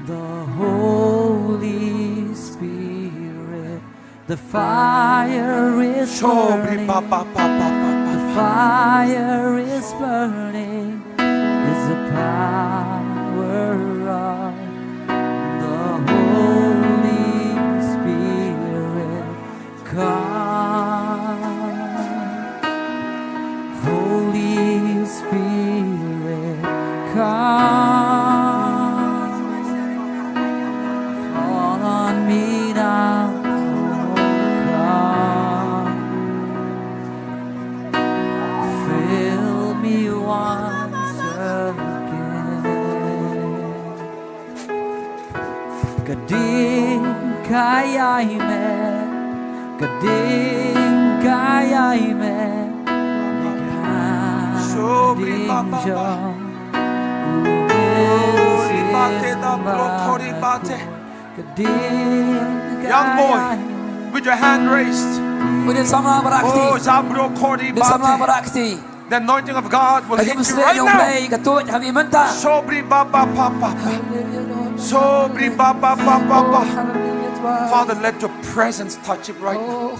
the Holy Spirit. The fire is burning. The fire is burning. Is the power of the Holy Spirit. Come, Holy Spirit, come. Fall on me now, come. Fill me once again. Kading kaya'y me. Shobri baba ba. Young boy, with your hand raised. Oh, zabro kori bate. The anointing of God will hit you right now. Shobri baba papa. Shobri baba papa. Father, let your presence touch it right now.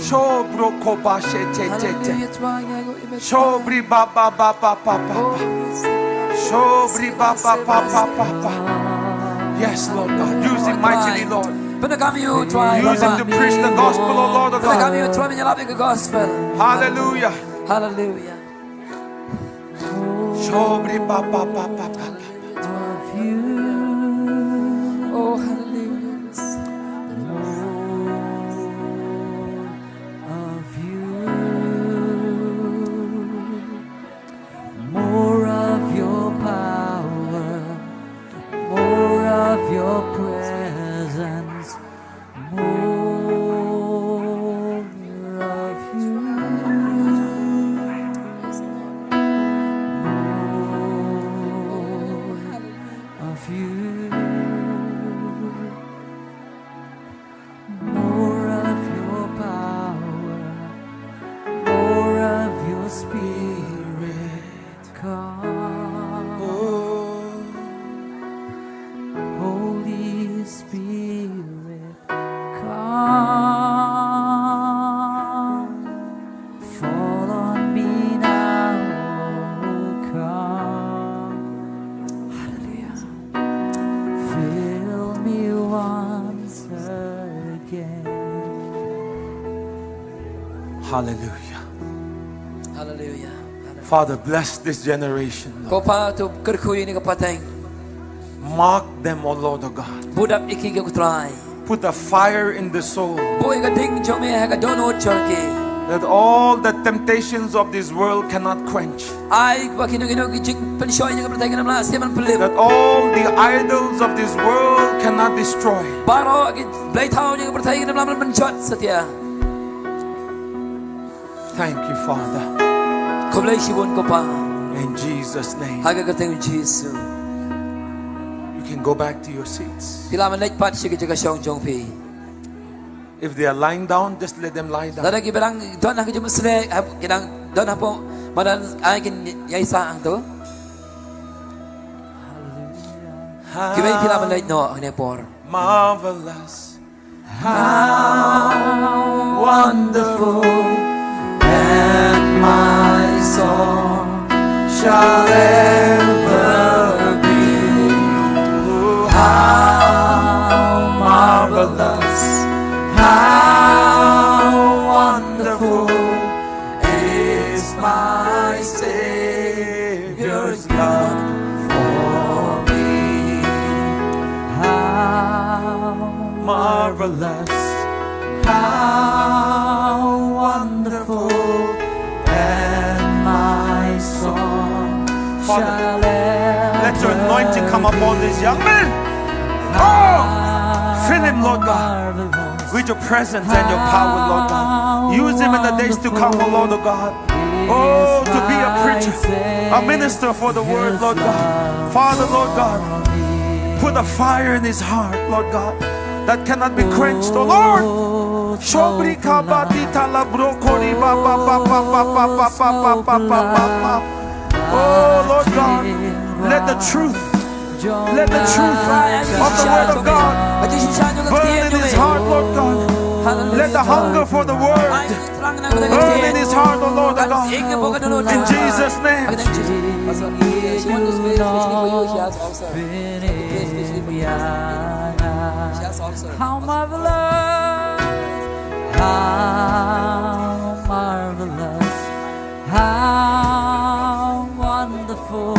Shobro koba she te te te. Shobri baba papa papa. Shobri baba papa papa. Yes, Lord God, use him mightily, Lord. Use him to preach the gospel, oh Lord of God. Hallelujah. Hallelujah. Shobri pa pa pa pa pa. of you. Oh, hallelujah. Of you, more of your power, more of your presence, more of you, more of you. More of your power, more of your spirit, come. Holy Spirit, come. Fall on me now, come. Hallelujah. Fill me once again. Hallelujah. Hallelujah. Father, bless this generation, Lord. Ko pa tu kerkuy ni kapateng. Mark them, oh Lord, oh God. Budap iki ke kutrai. Put a fire in the soul, Boy ka ding jome ha ka dono chorke. that all the temptations of this world cannot quench. Ai ba kinu jing penshoy ni kapateng nam la siman pelim. That all the idols of this world cannot destroy. Baro ki blai thau ni kapateng nam la penchot setia. Thank you, Father. Ko blai sibon ko pa. In Jesus' name. Ha ka kateng Jesus. You can go back to your seats. Pila man lek pat sige jaga shong jong pi. If they are lying down, just let them lie down. Dada ki berang don ha ki jum sle kidang don ha po madan ai kin yai sa ang to. Ki bai pila man lek no ne por. Marvelous. How wonderful, and my song shall ever be. How marvelous, how wonderful is my Savior's love for me. How Marvelous. how wonderful, and my song Father, shall ever let your anointing come upon this young man. Oh, fill him, Lord God, with your presence and your power, Lord God. Use him in the days to come, oh Lord, oh God. Oh, to be a preacher, a minister for the word, Lord God. Father, Lord God, put a fire in his heart, Lord God, that cannot be quenched, oh Lord. Shobri kabadita la brokori ba ba ba ba ba ba ba ba ba ba ba ba. Oh Lord God, let the truth of the word of God burn in his heart, Lord God. Let the hunger for the word burn in his heart, oh Lord God. In Jesus' name. How marvelous, how marvelous, how wonderful,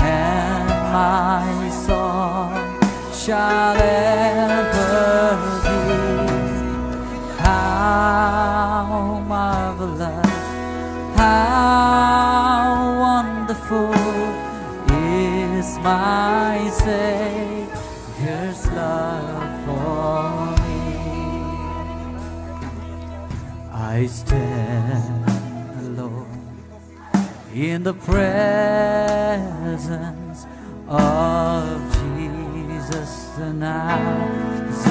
and my song shall ever be. How marvelous, how wonderful is my Savior's love for me. I stand alone in the presence of Jesus the Nazarene,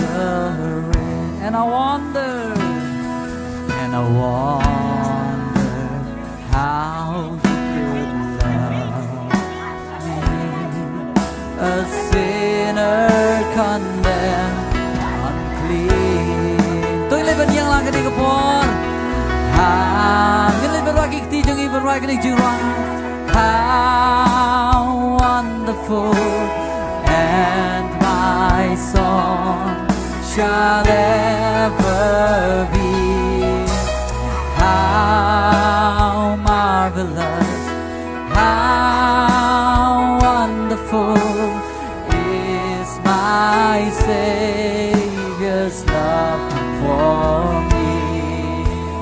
and I wonder how He could love me, a sinner condemned, unclean. Tôi lên bên yang lang cái đi cái por, mình lên bên cái tí trong bên cái đi chữ loan. How wonderful, and my song shall ever be. How marvelous, how His love for me.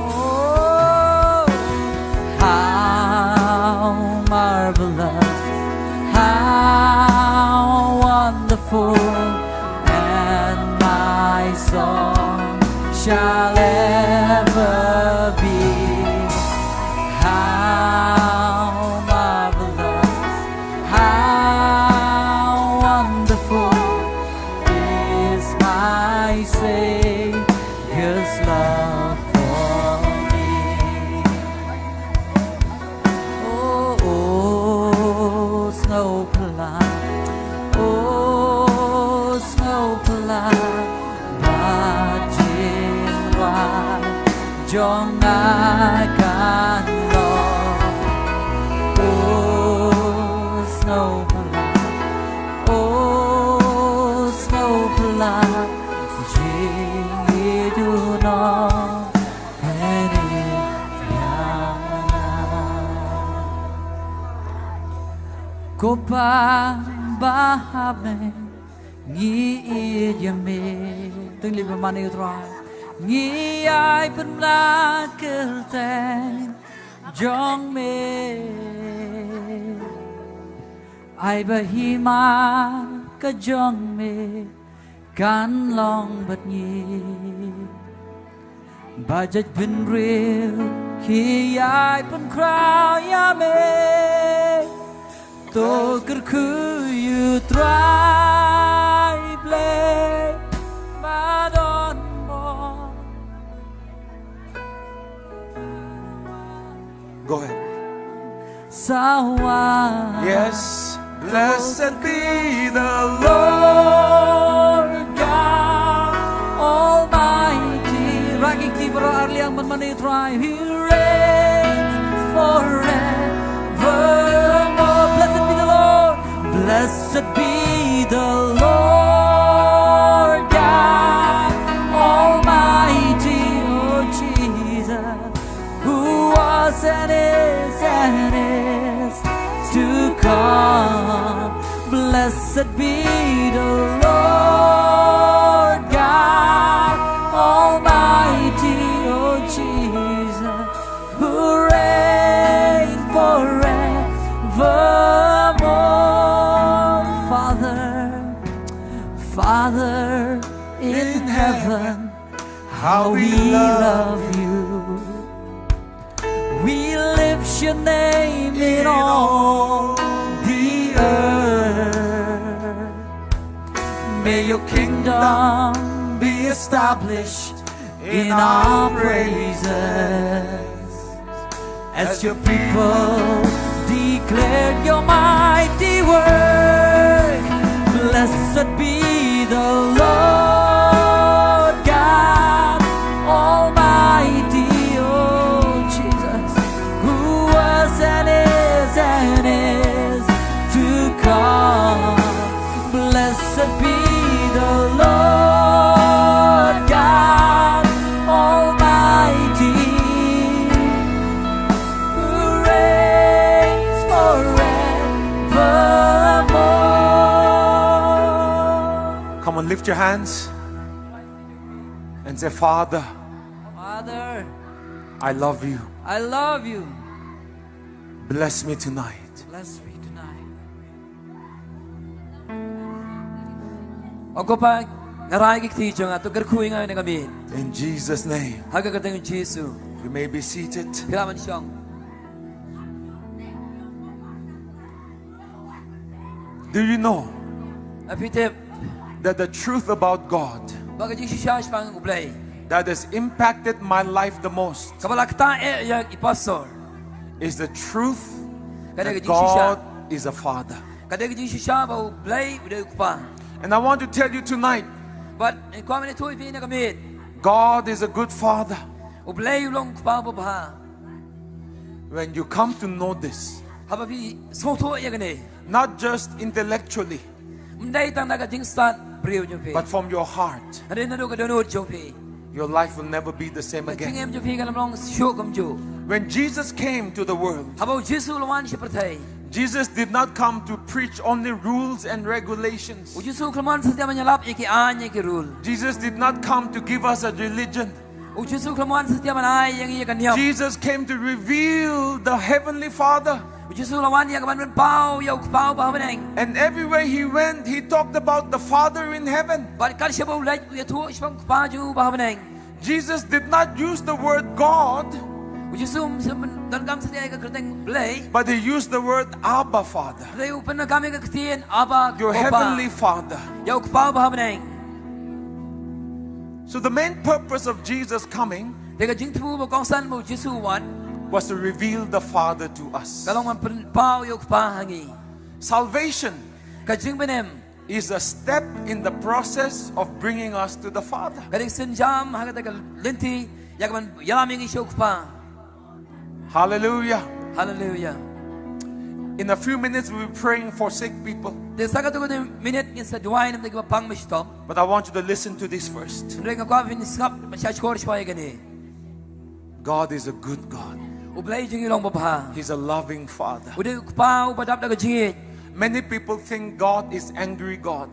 Oh, how marvelous, how wonderful, and my song shall ever be. How marvelous, how wonderful is my Savior's love for me. Oh, oh, snow plant, oh, snow plant, bajin wai, jong akan lo. Oh, snow plant, oh, snow plant, jing du no penny ko pa bahame ngi yame từng live man yêu trai ngi ai pen la kerten jong me ai bahima ka jong me kan long bat nhi budget been real khi ai pen crow ya me to ker khu you try play ma don mo. Go ahead. Sawa. Yes. Blessed be the Lord. Lord God Almighty. Raging Khubor arliang man man try. He reigns forevermore. Blessed be the Lord. Blessed be the Lord God Almighty. Oh Jesus, who was and is to come. Blessed be the Lord God Almighty. Oh Jesus, who reigns forevermore. Father in heaven, how we love you. We lift your name in all the earth. May your kingdom be established in our praises, as your people declare your mighty word. Blessed be the Lord God Almighty. Oh Jesus, who was and is to come. Blessed be the Lord God Almighty, who reigns forevermore. Come on, lift your hands and say, Father, Father, I love you. I love you. Bless me tonight. Bless me tonight. Ako pa ngaray kiti jong ato gerkui ngay na kami. In Jesus' name, Haga kateng Jesu. you may be seated. Kailangan siyang Do you know apitip that the truth about God baga jing siya pang ublay. that has impacted my life the most Kabalakta yang ipastor. is the truth Kada that jing siya. God is a Father. Kada jing siya ba ublay uday pa. And I want to tell you tonight, But in kwame tu ipi na kami. God is a good Father. Ublay ulong pa ba. When you come to know this, Hababi soto ya gani. not just intellectually, Munday tang naga jing start priyo jong pi. but from your heart, Ada na do ka donut jong pi. your life will never be the same again. Tingem jong pi kalam long show kam jo. When Jesus came to the world, Habaw Jesu lawan siya pertay. Jesus did not come to preach only rules and regulations. Jesus did not come to give us a religion. Jesus came to reveal the Heavenly Father. And everywhere he went, he talked about the Father in heaven. Jesus did not use the word God, but he used the word Abba, Father, your Heavenly Father. So the main purpose of Jesus coming was to reveal the Father to us. Salvation is a step in the process of bringing us to the Father. Hallelujah. Hallelujah. In a few minutes we'll be praying for sick people. But I want you to listen to this first. God is a good God. He's a loving Father. Many people think God is angry God,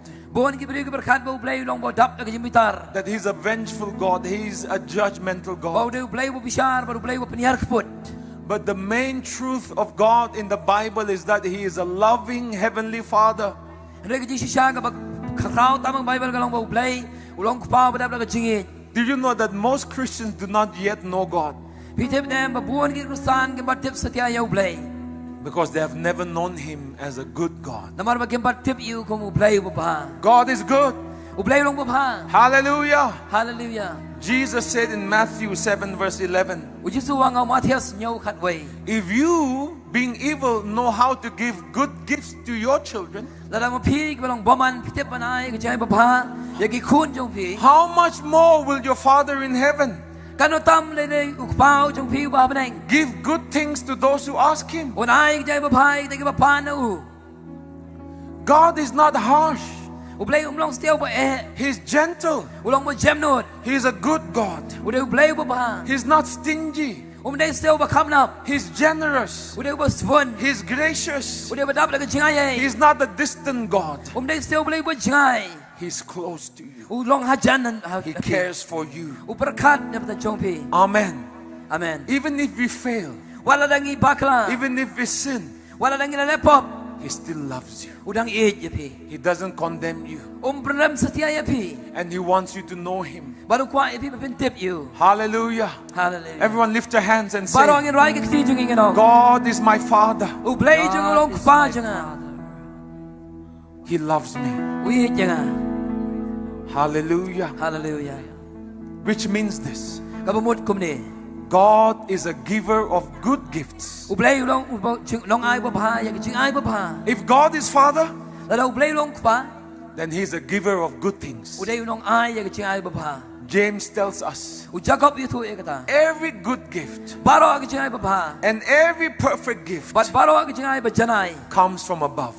that He's a vengeful God, He's a judgmental God. But the main truth of God in the Bible is that He is a loving Heavenly Father. Do you know that most Christians do not yet know God? Because they have never known Him as a good God. God is good. Hallelujah. Hallelujah. Jesus said in Matthew 7 verse 11, if you, being evil, know how to give good gifts to your children, how much more will your Father in heaven give good things to those who ask Him? God is not harsh. He's gentle. He's a good God. He's not stingy. He's generous. He's gracious. He's not a distant God. He's close to you. He cares for you. Amen. Amen. Even if we fail, even if we sin, He still loves you. He doesn't condemn you. And He wants you to know Him. Hallelujah. Hallelujah. Everyone lift your hands and say, God is my Father. He loves me. Hallelujah. Hallelujah. Which means this: God is a giver of good gifts. If God is Father, then He's a giver of good things. James tells us every good gift and every perfect gift comes from above,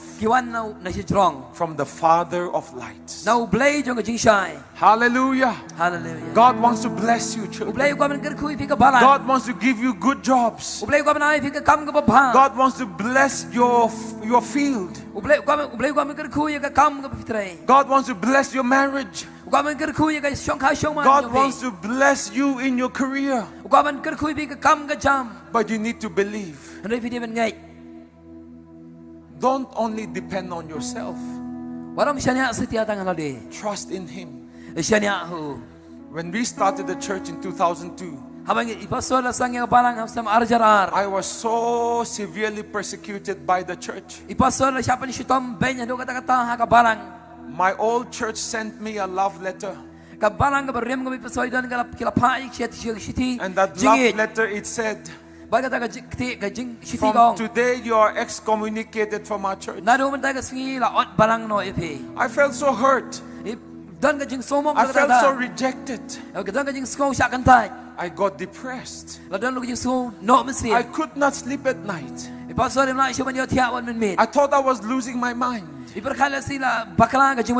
from the Father of lights. Hallelujah. Hallelujah. God wants to bless you, children. God wants to give you good jobs. God wants to bless your field. God wants to bless your marriage. God wants to bless you in your career. But you need to believe. Don't only depend on yourself. Trust in Him. When we started the church in 2002, I was so severely persecuted by the church. My old church sent me a love letter. And that love letter, it said, from today you are excommunicated from our church. I felt so hurt. I felt so rejected. I got depressed. I could not sleep at night. I thought I was losing my mind.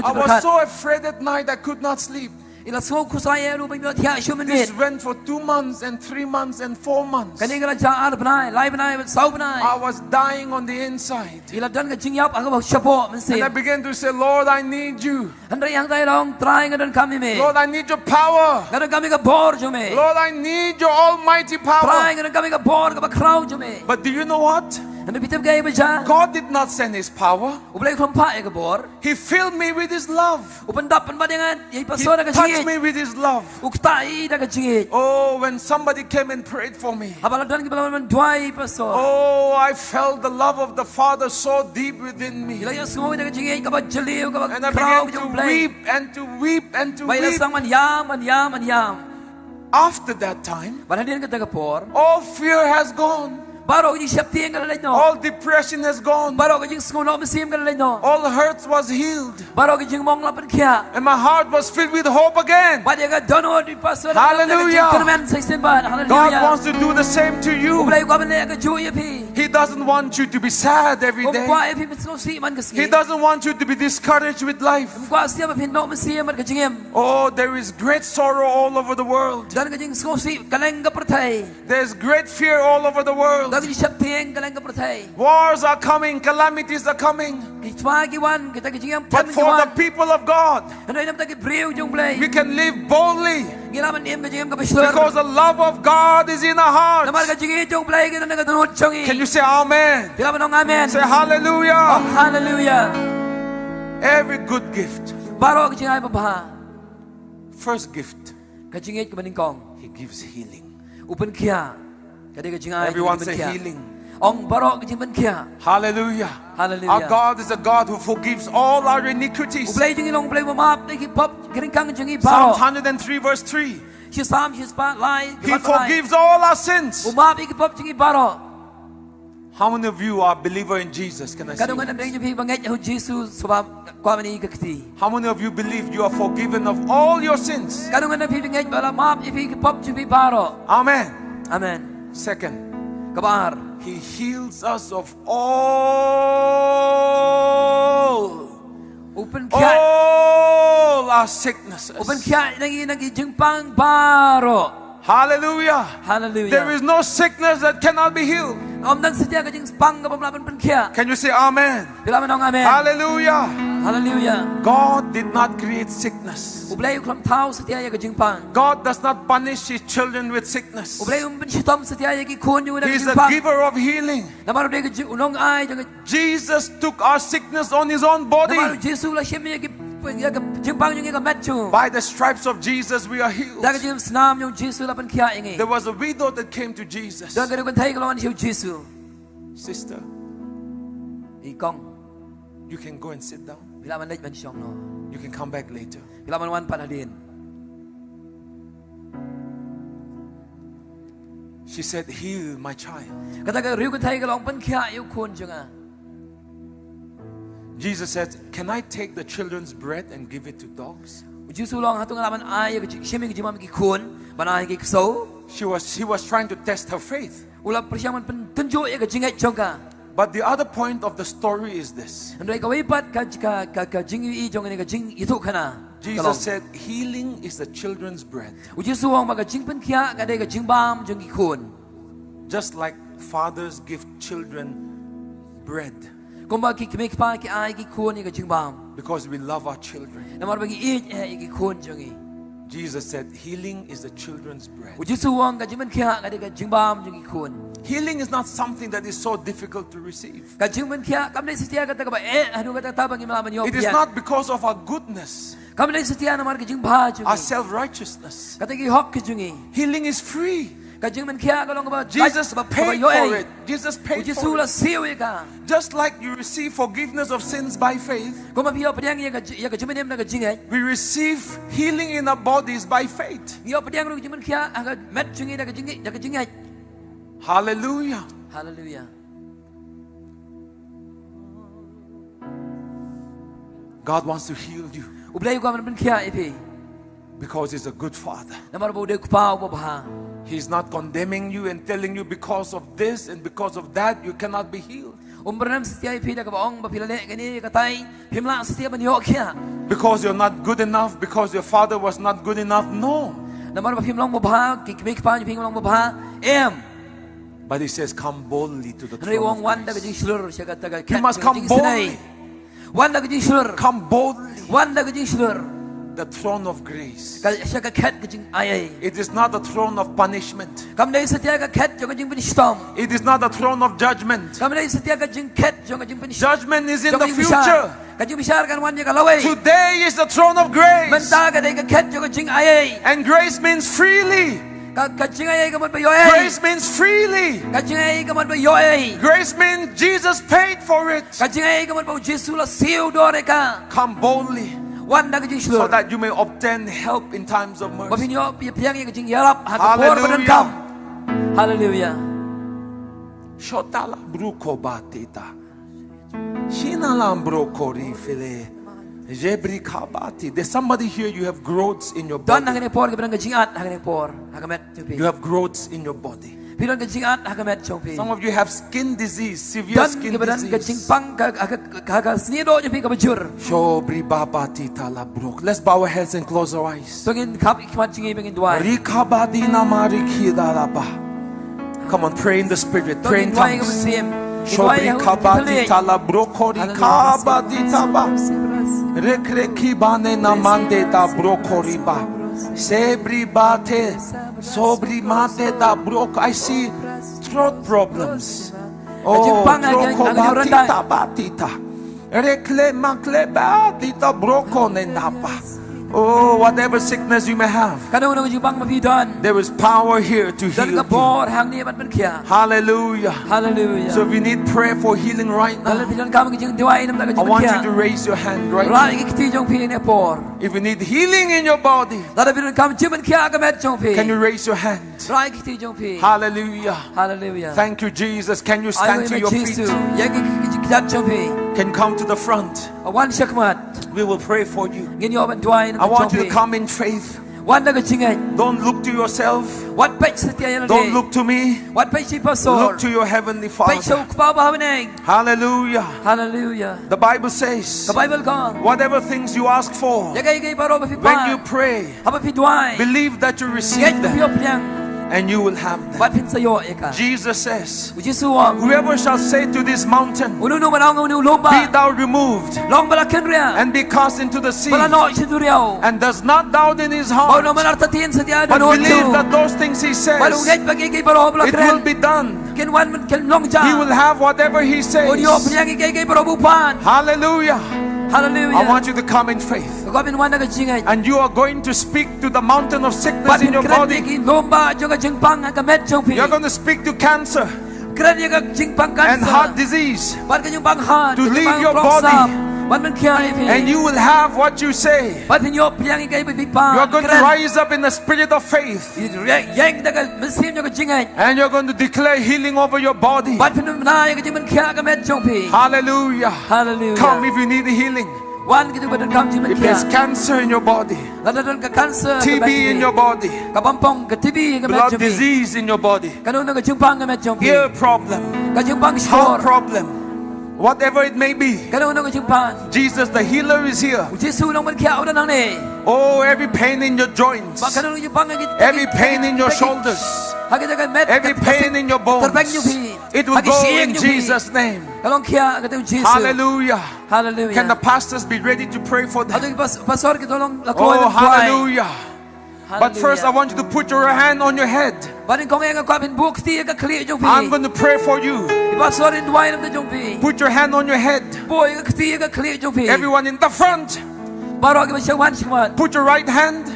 I was so afraid at night I could not sleep. Ila so kusaya lu bimyo tia shumen This mit. went for 2 months and 3 months and 4 months. Kani kala ja ar banai, lai banai, sau banai. I was dying on the inside. Ila dan ka jingyap aga ba shapo men And I sim. began to say, Lord, I need you. Andai yang tai long try ngadon kami me. Lord, I need your power. Ngadon kami ka bor jo me. Lord, I need your almighty Try power. ngadon kami ka bor ka ba crowd jo me. But do you know what? Andai bitap gay ba ja. God did not send his power. Ublay khom pa ka bor. He filled me with his love. Upan dapan ba dengan yai He pasora ka touched jingit. me with his love. Uktai da ka jingit. Oh, when somebody came and prayed for me. Abala dan ki bala man duai pasor. Oh, I felt the love of the Father so deep within me. Ila ya sumo da ka jingit ka ba jaliw ka ba And I crowd began jo to play. weep and to weep and to Baila weep. sang man yam. After that time, Bala din ka taga por. all fear has gone. Baro ka jing syapti ka lalay no. All depression has gone. Baro ka jing skulo masim ka lalay no. All hurts was healed. Baro ka jing mong lapan kya. And my heart was filled with hope again. Badi ka dono di pastor. Hallelujah. Kerman sa simbahan. God Hallelujah. wants to do the same to you. Ublay ko abale ka juya pi. He doesn't want you to be sad every day. Umkwa pi mitsko si man kasi. He doesn't want you to be discouraged with life. Umkwa siya mapindo masim ka jingem. Oh, there is great sorrow all over the world. Dan ka jing sko si kaleng ka pertay. There's great fear all over the world. Dan ka jing syapti kaleng ka pertay. Wars are coming, calamities are coming. Kitwagiwan kita ka jingem. But for the people of God, Ano inam ta ki brew jong play. we can live boldly Ginaman iem ka jingem ka pastor. because the love of God is in our Namal hearts. ka jingit jong play kita nagadunod jongi. Can you say amen? Bila man amen. Say Oh, hallelujah. hallelujah. Every good gift, Baro ka jingay pabaha. first gift, Ka jingit ka maningkong. He gives healing. Upan kya. Kadi ka jingay. Everyone say healing. Ong baro ka jingban kya. Hallelujah. Hallelujah. Our God is a God who forgives all our iniquities. Uplay jingin long play mo map. Naki pop. Kiring kang jingi Psalms baro. 103 verse 3. Si Sam, si Spa, lai. He forgives all our sins. Umap iki pop jingi baro. How many of you are believer in Jesus? Can I see? Kadungan ang yung bangay ho Jesus subab kwa mani ikakti. How many of you believe you are forgiven of all your sins? Kadungan ang bangay bala map iki pop jingi baro. Amen. Amen. Second, Kabar. He heals us of all Upan kya. our sicknesses. Upan kya nagi jingpang baro. Hallelujah. Hallelujah. There is no sickness that cannot be healed. Om nang sadya ka jing pang ka pamlaban pan kya. Can you say amen? Bila man amen. Hallelujah. Hallelujah. God did not create sickness. Ublay kram tao sadya ka jing pang. God does not punish his children with sickness. Ublay ben shitom sadya ki kun yu na He is jing the pang. giver of healing. Namaro de ka jing unong ay jang. Jesus took our sickness on his own body. Namaro Jesus la shemi ki jing pang yung ka metchu. By the stripes of Jesus we are healed. Da ka jing snam yung Jesus la pan kya ingi. There was a widow that came to Jesus. Da ka kan thay ka lawan siya Jesus. Sister, Ikong you can go and sit down. bila man late man siyong no. You can come back later. Bila man wan panadin. She said, heal my child. Kata ka riu kan thay ka lawan pan kya yung kun janga. Jesus said, can I take the children's bread and give it to dogs? Jesus long hatong laman ay ka shemi ka jimam ki kun banay ki so. He was trying to test her faith. Ula persyaman pen tunjuk ya ka jingay jongka. But the other point of the story is this. Andai ka wipat ka jingi i jong ni ka jing itu kana. Jesus said, healing is the children's bread. Jesus wong maga jing pen kya ka dai ka jing bam jong ki kun. Just like fathers give children bread. Kung ba ki kmek pa ki ay ki kun ni ka jing bam. Because we love our children. Namar bagi i ki kun jong i. Jesus said, healing is the children's bread. Jesus wong ka jing pen kya ka dai ka jing bam jong ki kun. Healing is not something that is so difficult to receive. Ka jing pen kya kam dai setia ka ta ka ba anu ka ta tabang imalaman yo. It is not because of our goodness, Kam dai setia namar ka jing ba jong. our self-righteousness. Ka ta ki hok ki jong i. Healing is free. Ka jing pen kya ka long ka ba. Jesus paid for it. Jesus paid Jesus for la it. siwi ka. Just like you receive forgiveness of sins by faith, Kung mapiyo padiang ya ka jumenem na ka jingay. we receive healing in our bodies by faith. Iyo padiang ru jumen kya aga met jungi na ka jingay. Hallelujah. Hallelujah. God wants to heal you Ublay ko man kya ipi. because He's a good Father. Namar bo de ko pa bo ba. He's not condemning you and telling you because of this and because of that you cannot be healed. Because you're not good enough, because your father was not good enough. No. But he says, come boldly to the throne of grace. You must come boldly. Come boldly. The throne of grace. It is not the throne of punishment. It is not the throne of judgment. Judgment is in the future. Today is the throne of grace. And grace means freely. Grace means freely. Grace means Jesus paid for it. Come boldly, so that you may obtain help in times of mercy. Hallelujah. Hallelujah. Shotala bruko batita. Shinalam broko rifile. Jebri kabati. There's somebody here, you have growths in your body. You have growths in your body. Some of you have skin disease, severe skin disease. Let's bow our heads and close our eyes. Come on, pray in the Spirit, pray in tongues. I see throat problems. Oh, whatever sickness you may have, there is power here to heal you. Hallelujah. Hallelujah. So if you need prayer for healing right now, I want you to raise your hand right now. If you need healing in your body, can you raise your hand? Hallelujah. Hallelujah. Thank you, Jesus. Can you stand to your feet? Can come to the front. We will pray for you. I want you to come in faith. Don't look to yourself. Don't look to me. Look to your heavenly Father. Hallelujah. Hallelujah. The Bible says, whatever things you ask for, when you pray, believe that you receive them, and you will have them. Jesus says, whoever shall say to this mountain, be thou removed and be cast into the sea, and does not doubt in his heart, but believe that those things he says, it will be done. He will have whatever he says. Hallelujah. Hallelujah. I want you to come in faith, and you are going to speak to the mountain of sickness in your body. You are going to speak to cancer and heart disease to leave your body, and you will have what you say. You are going to rise up in the spirit of faith, and you're going to declare healing over your body. Hallelujah. Hallelujah. Come if you need healing. If there's cancer in your body, TB in your body, blood disease in your body, ear problem, heart problem, whatever it may be, Jesus the healer is here. Oh, every pain in your joints, every pain in your shoulders, every pain in your bones, it will go in Jesus' name. Hallelujah. Hallelujah. Can the pastors be ready to pray for them? Oh, Oh, hallelujah. But first I want you to put your hand on your head. I'm going to pray for you. Put your hand on your head. Everyone in the front, put your right hand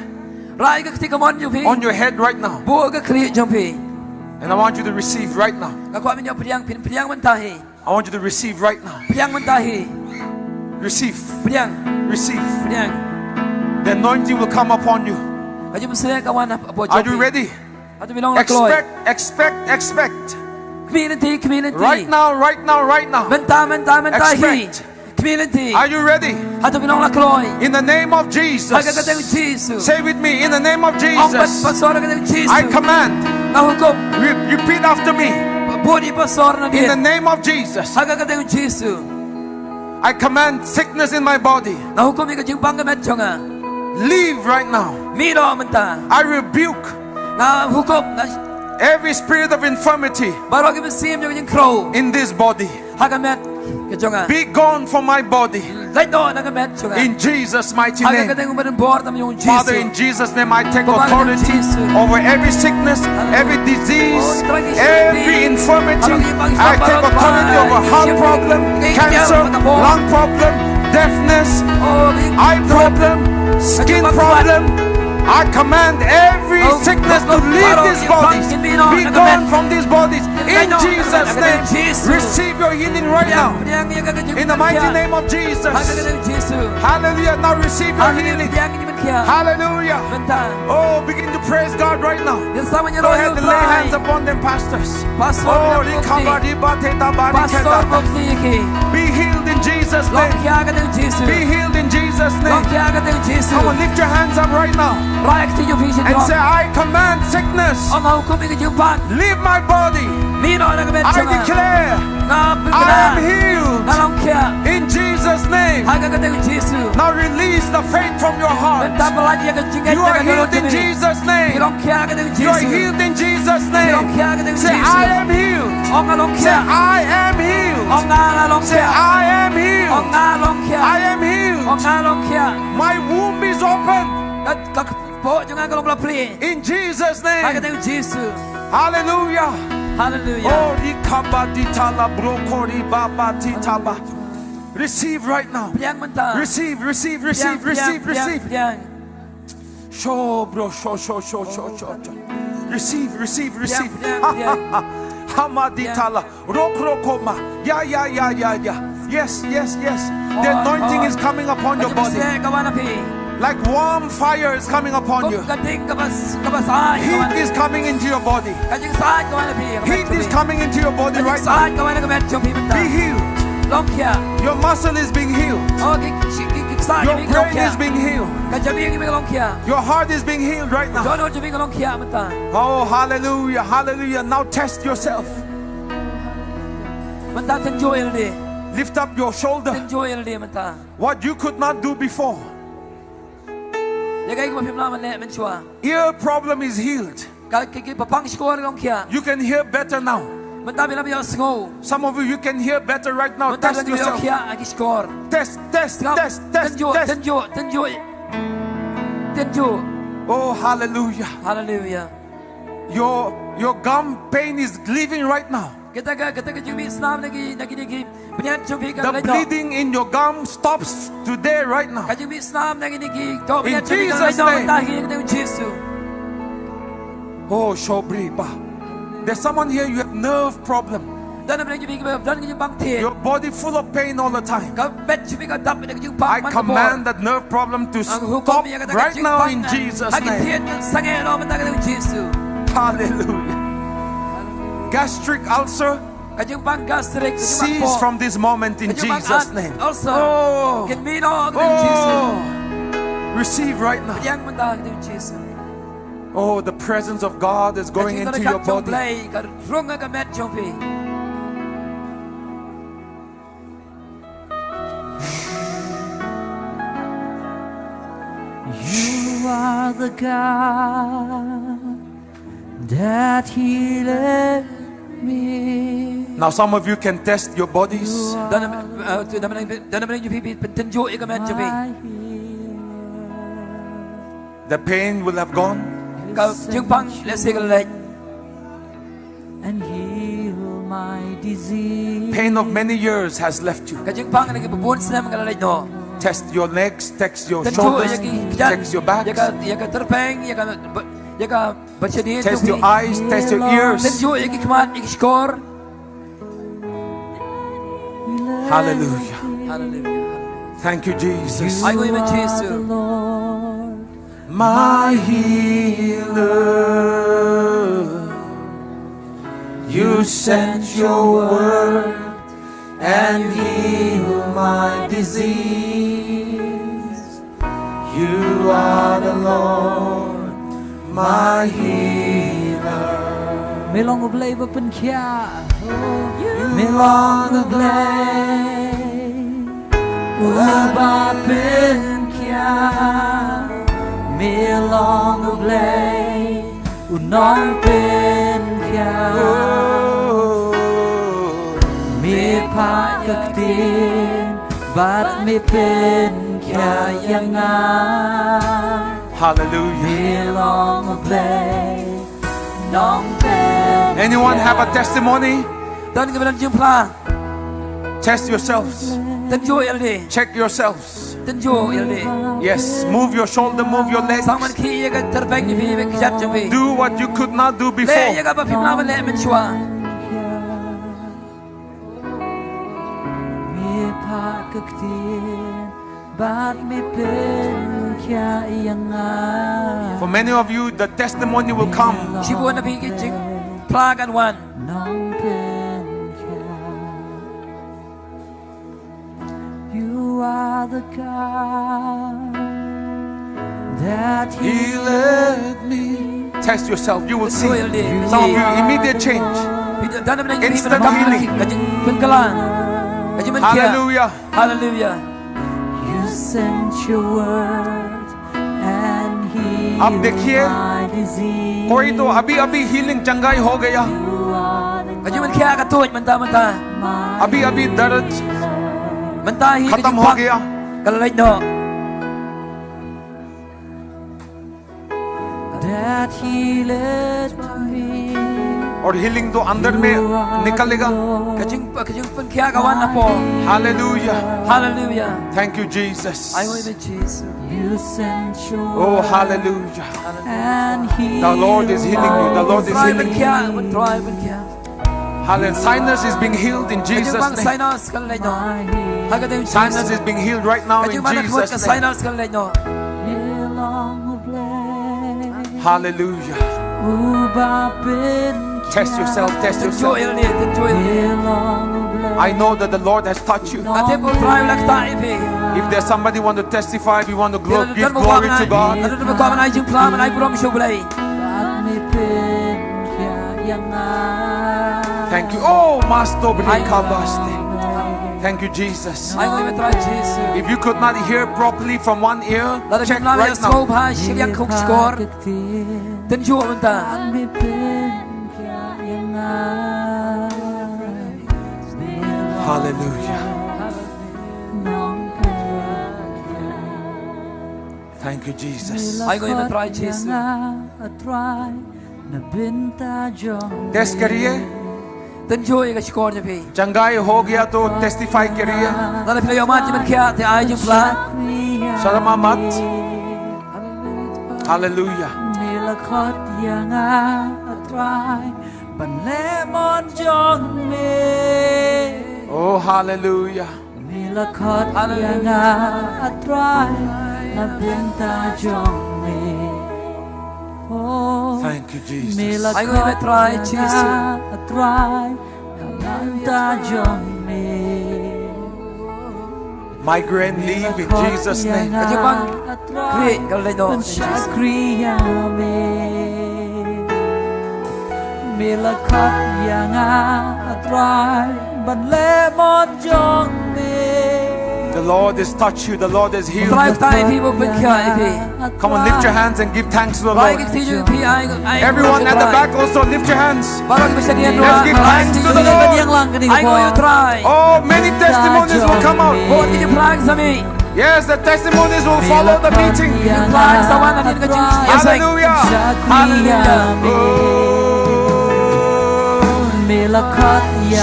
on your head right now. And I want you to receive right now. I want you to receive right now. Receive. Receive. The anointing will come upon you. Are you ready? Expect. Right now. Expect. Are you ready? In the name of Jesus. Say with me, in the name of Jesus, I command. Repeat after me. In the name of Jesus, I command sickness in my body. Leave right now. I rebuke every spirit of infirmity in this body. Be gone from my body. In Jesus' mighty name. Father, in Jesus' name, I take authority over every sickness, every disease, every infirmity. I take authority over heart problem, cancer, lung problem, deafness, eye problem, skin problem. I command every sickness to leave these bodies. Be gone from these bodies. In Jesus' name, receive your healing right now. In the mighty name of Jesus. Hallelujah. Now receive your healing. Hallelujah. Oh, begin to praise God right now. Go ahead and lay hands upon them, pastors. Oh, be healed in Jesus' name. Be healed in Jesus' name. Come on, lift your hands up right now and say, I command sickness, leave my body. I declare I am healed in Jesus' name. Now release the faith from your heart. You are healed in Jesus' name. You are healed in Jesus' name. Say, I am healed. Say, I am healed. Say, I am healed. I am healed. My womb is open. In Jesus' name. Hallelujah. Hallelujah. Oh, receive right now. Receive. Show, bro. Show. Receive. Hamaditala. Rokrokoma. Yeah. Yes. The anointing is coming upon your body. Like warm fire is coming upon you. Heat is coming into your body. Heat is coming into your body right now. Be healed. Your muscle is being healed. Your brain is being healed. Your heart is being healed right now. Oh, hallelujah. Now test yourself. Lift up your shoulder. What you could not do before. Ear problem is healed. You can hear better now. Some of you can hear better right now. Test yourself. Test. Oh, hallelujah. Your gum pain is leaving right now. The bleeding in your gum stops today, right now. In Jesus' name. Oh, Shobriba. There's someone here, you have nerve problem. Your body full of pain all the time. I command that nerve problem to stop right now in Jesus' name. Hallelujah. Gastric ulcer, cease from this moment in Jesus' name. Oh, receive right now. Oh, the presence of God is going into your body. You are the God that healeth me. Now some of you can test your bodies. The pain will have gone. And heal my disease. Pain of many years has left you. Test your legs, test your shoulders, test your back. Test your eyes, test your ears. Hallelujah. Thank you, Jesus. My healer, you sent your word and healed my disease. You are the Lord, my healer. ไม่ลองกับเลยว่าเป็นแค่ไม่ลองกับเลยว่าบ้าเป็นแค่ไม่ลองกับเลยน้องเป็นแค่ไม่พากับเตียนบัดไม่เป็นแค่ยังไง Hallelujah. Anyone have a testimony? Test yourselves. Check yourselves. Yes, move your shoulder, move your legs. Do what you could not do before. For many of you, the testimony will come. You are the God that healed me. Test yourself, you will see. Some of you, immediate change. Instant healing. Hallelujah. Hallelujah. You sent your word and healed आप देखिए कोई तो अभी healing चंगाई हो गया अभी दर्द खत्म हो गया that healed me और हीलिंग तो अंदर में निकलेगा Hallelujah. Hallelujah. Thank you, Jesus. You sent your Oh, hallelujah. And the Lord is healing you. The Lord is healing you. Hallelujah. Sinus is being healed in Jesus' name. Sinus is being healed right now in Jesus' name. Hallelujah. Test yourself, test yourself. I know that the Lord has touched you. If there's somebody want to testify, we want to give glory to God. Thank you. Oh, Master Brikabaste. Thank you, Jesus. If you could not hear properly from one ear, check right now. Hallelujah. Thank you, Jesus. Test करिए चंगाई हो गया तो testify करिए शर्मा मत Hallelujah. Oh, hallelujah. Thank you, Jesus. Migraine leave in Jesus' name. The Lord has touched you. The Lord has healed you. Come on, lift your hands and give thanks to the Lord. Everyone at the back also lift your hands. Let's give thanks to the Lord. Oh, many testimonies will come out. Yes, the testimonies will follow the meeting. Hallelujah. Hallelujah.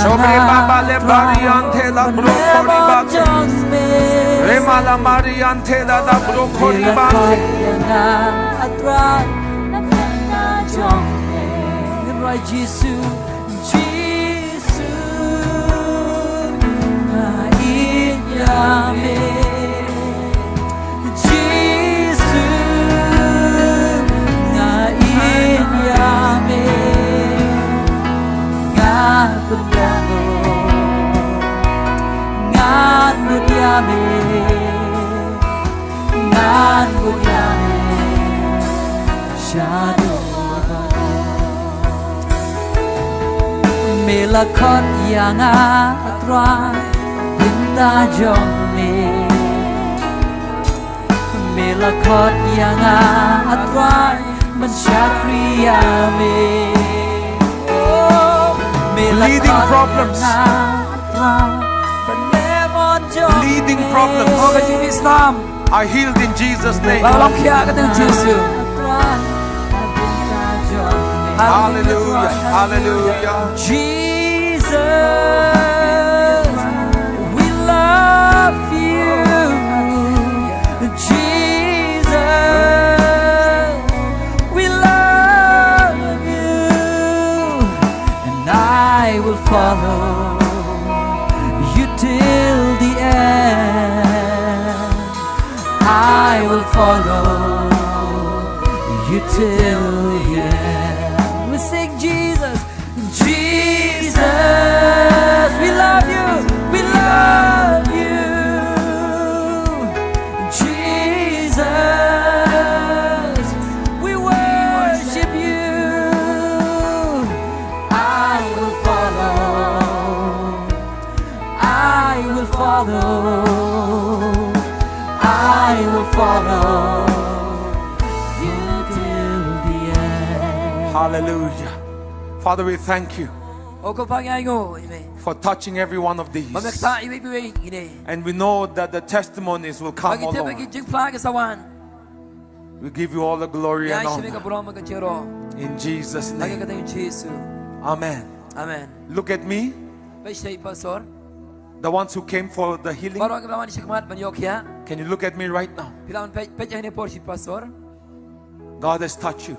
Sobre baba le variante la brocoli bate Rema la mariante la brocoli bate Melakot yang atrai Binta jomne Melakot yang atrai Mensyatria me Bleeding problems. Bleeding problems are healed in Jesus' name. Hallelujah. Hallelujah. Jesus, we love you. Jesus, we love you. And I will follow you till the end. I will follow you till the end. We sing Jesus, Jesus, we love you, we love you. Jesus, we worship you. I will follow, I will follow, I will follow you till the end. Hallelujah. Father, we thank you for touching every one of these. And we know that the testimonies will come, O Lord. We give you all the glory and honor. In Jesus' name. Amen. Amen. Look at me, the ones who came for the healing. Can you look at me right now? God has touched you.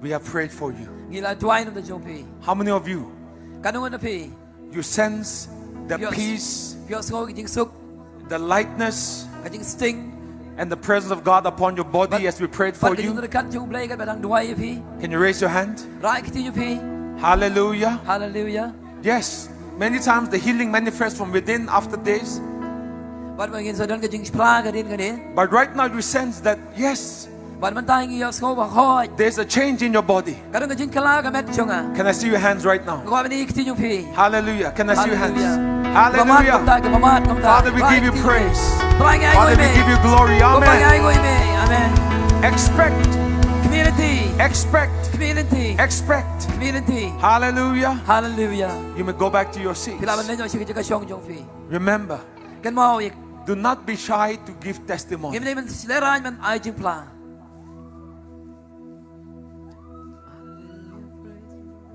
We have prayed for you. How many of you, you sense the peace, the lightness, and the presence of God upon your body as we prayed for you? Can you raise your hand? Hallelujah. Hallelujah. Yes, many times the healing manifests from within after days. But right now you sense that, yes, there's a change in your body. Can I see your hands right now? Hallelujah. Can I see your hands? Hallelujah. Father, we give you praise. Father, we give you glory. Amen. Expect. Expect. Hallelujah. Hallelujah. You may go back to your seats. Remember, do not be shy to give testimony.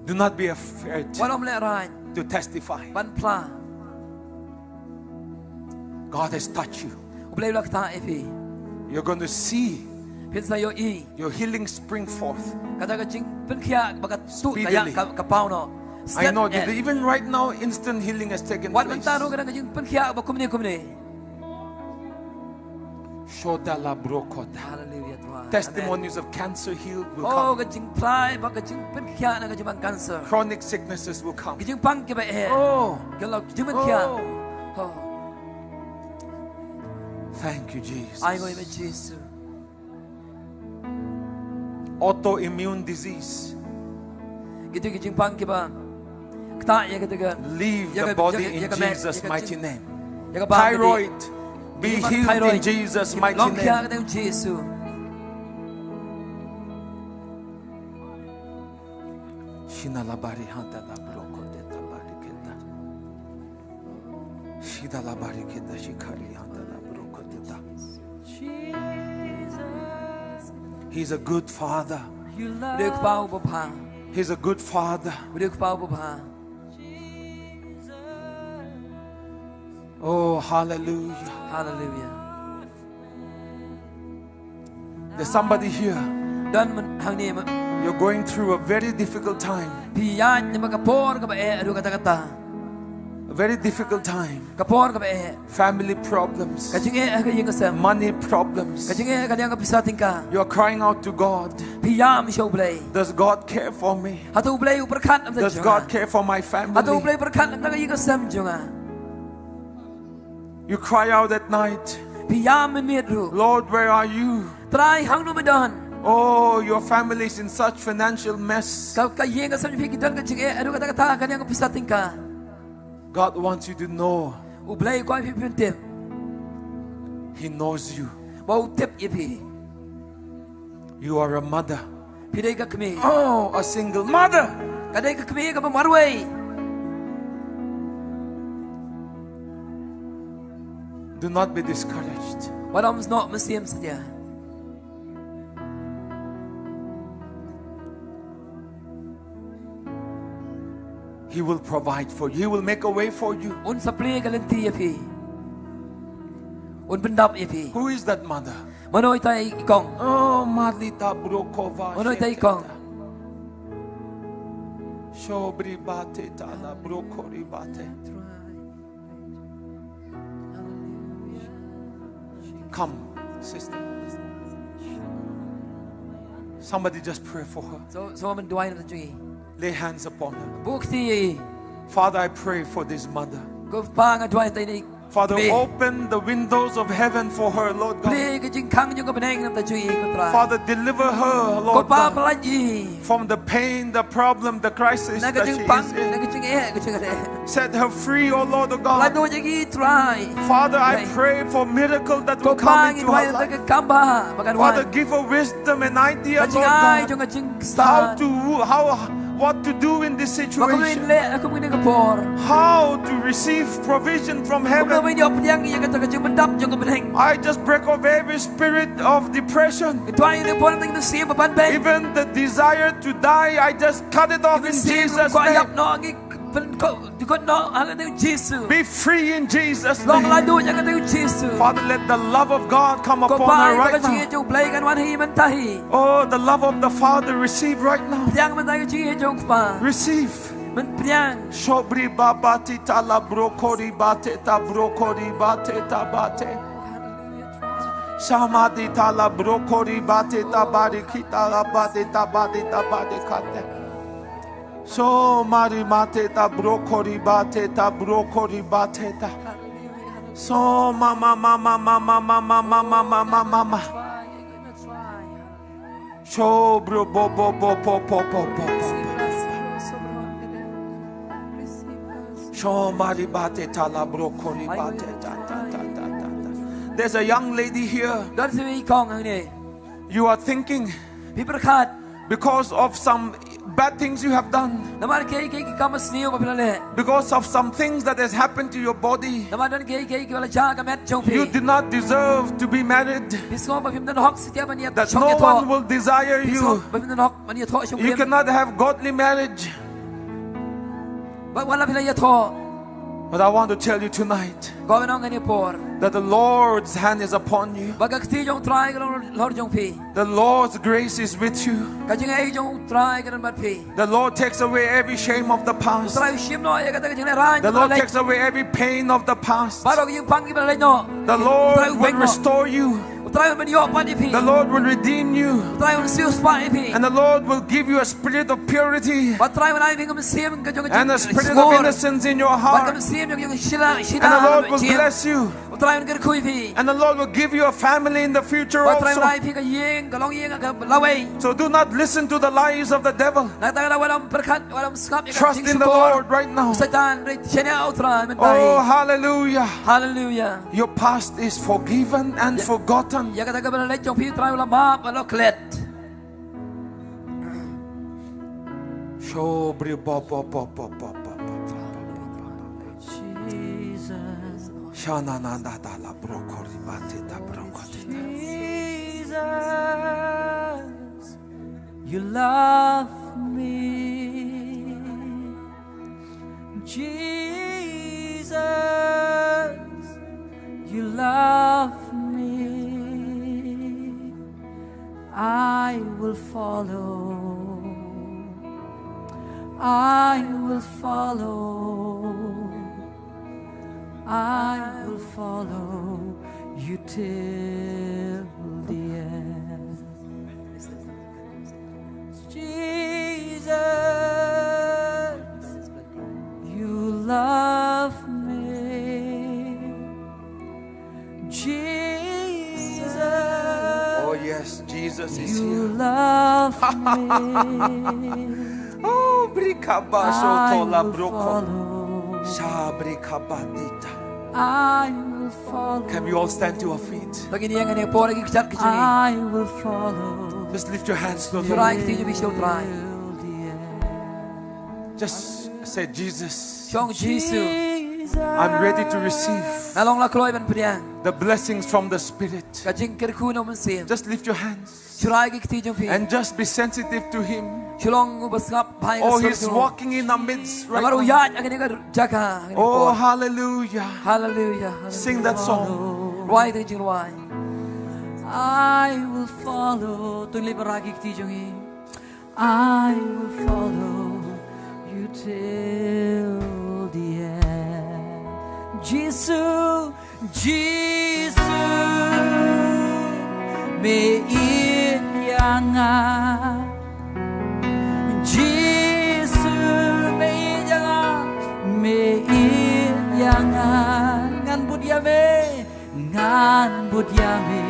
Do not be afraid to testify. God has touched you. You're going to see your healing spring forth speedily. I know that even right now, instant healing has taken place. Testimonies of cancer healed will come. Chronic sicknesses will come. Thank you, Jesus. Autoimmune disease, leave the body in Jesus' mighty name. Thyroid, be healed in Jesus' mighty name. He's a good father. He's a good father. Oh, hallelujah. Hallelujah. There's somebody here. You're going through a very difficult time. A very difficult time. Family problems. Money problems. You're crying out to God. Does God care for me? Does God care for my family? You cry out at night, Lord, where are you? Oh, your family is in such financial mess. Kau kaya ka sa pikitan ka jing adu kata kata kan yang pisating ka. God wants you to know Ublay ko ang pipintip. He knows you. Bau tip ipi. You are a mother. Pidai ka kami. Oh, a single mother. Kadai ka kami ka pamarway. Do not be discouraged. Walam's not masiyam saja. He will provide for you. He will make a way for you. Un supply ka lenti ipi. Un pendap ipi. Who is that mother? Manoy tay ikong. Oh, Madlita Brokova. Manoy tay ikong. Shobri bate tala brokori bate. Come, sister. Somebody just pray for her. So man duay na jing. Lay hands upon her. Bukti. Father, I pray for this mother. Ko pa nga duay tay ni. Father, open the windows of heaven for her, Lord God. Father, deliver her, Lord God, from the pain, the problem, the crisis that she is in. Set her free, oh Lord God. Father, I pray for miracle that will come into her life. Father, give her wisdom and idea, Lord God, what to do in this situation. How to receive provision from heaven. I just break off every spirit of depression. Even the desire to die, I just cut it off in Jesus' name. Be free in Jesus' name. Father, let the love of God come upon her right now. Oh, the love of the Father, receive right now. Receive. Shobri babati tala brokori bate ta brokori bate ta bate. Samadi tala brokori bate ta bari kita la bate ta bate ta bate kate. So mari mate ta brokori bate ta brokori bate ta. So mama mama mama mama mama mama mama. So bro bo bo bo bo bo bo bo. So mari bate ta la brokori bate ta ta ta ta ta. There's a young lady here. You are thinking because of some bad things you have done, because of some things that has happened to your body, you do not deserve to be married, that no one will desire you. You cannot have godly marriage. But I want to tell you tonight that the Lord's hand is upon you. The Lord's grace is with you. The Lord takes away every shame of the past. The Lord takes away every pain of the past. The Lord will restore you. The Lord will redeem you. And the Lord will give you a spirit of purity and a spirit of innocence in your heart. And the Lord will bless you. And the Lord will give you a family in the future also. So do not listen to the lies of the devil. Trust in the Lord right now. Oh, hallelujah. Hallelujah. Your past is forgiven and forgotten. Jesus. Jesus, you love me. Jesus, you love me. I will follow. I will follow. I will follow you till the end. Jesus, you love me. Jesus, oh yes, Jesus is here. Oh, brikabaso I tola will broko. follow. Shabrikabadita. I will follow. Can we all stand to our feet? Lagi ni yang ni po lagi kejap kejap. I will follow. Just lift your hands to the Try Lord. kita bisa try. Till the end. Just say, Jesus, Chong Jesu. Jesus, I'm ready to receive Nalong la kloy ban priang. the blessings from the Spirit. Kajing kerku no mensim. Just lift your hands Try kita jong pi. and just be sensitive to Him. Chulong ubasngap bhai. Oh, He's walking in our midst right Amaru now. yat akan ni jaga. Oh, hallelujah. Hallelujah. Sing that song. Why the jing why? I will follow. Tuloy baragi kiti I will follow you till the end. Jesus, Jesus, me iyangan. Jesus, me iyangan, me iyangan. Ngan budyame, ngan budyame.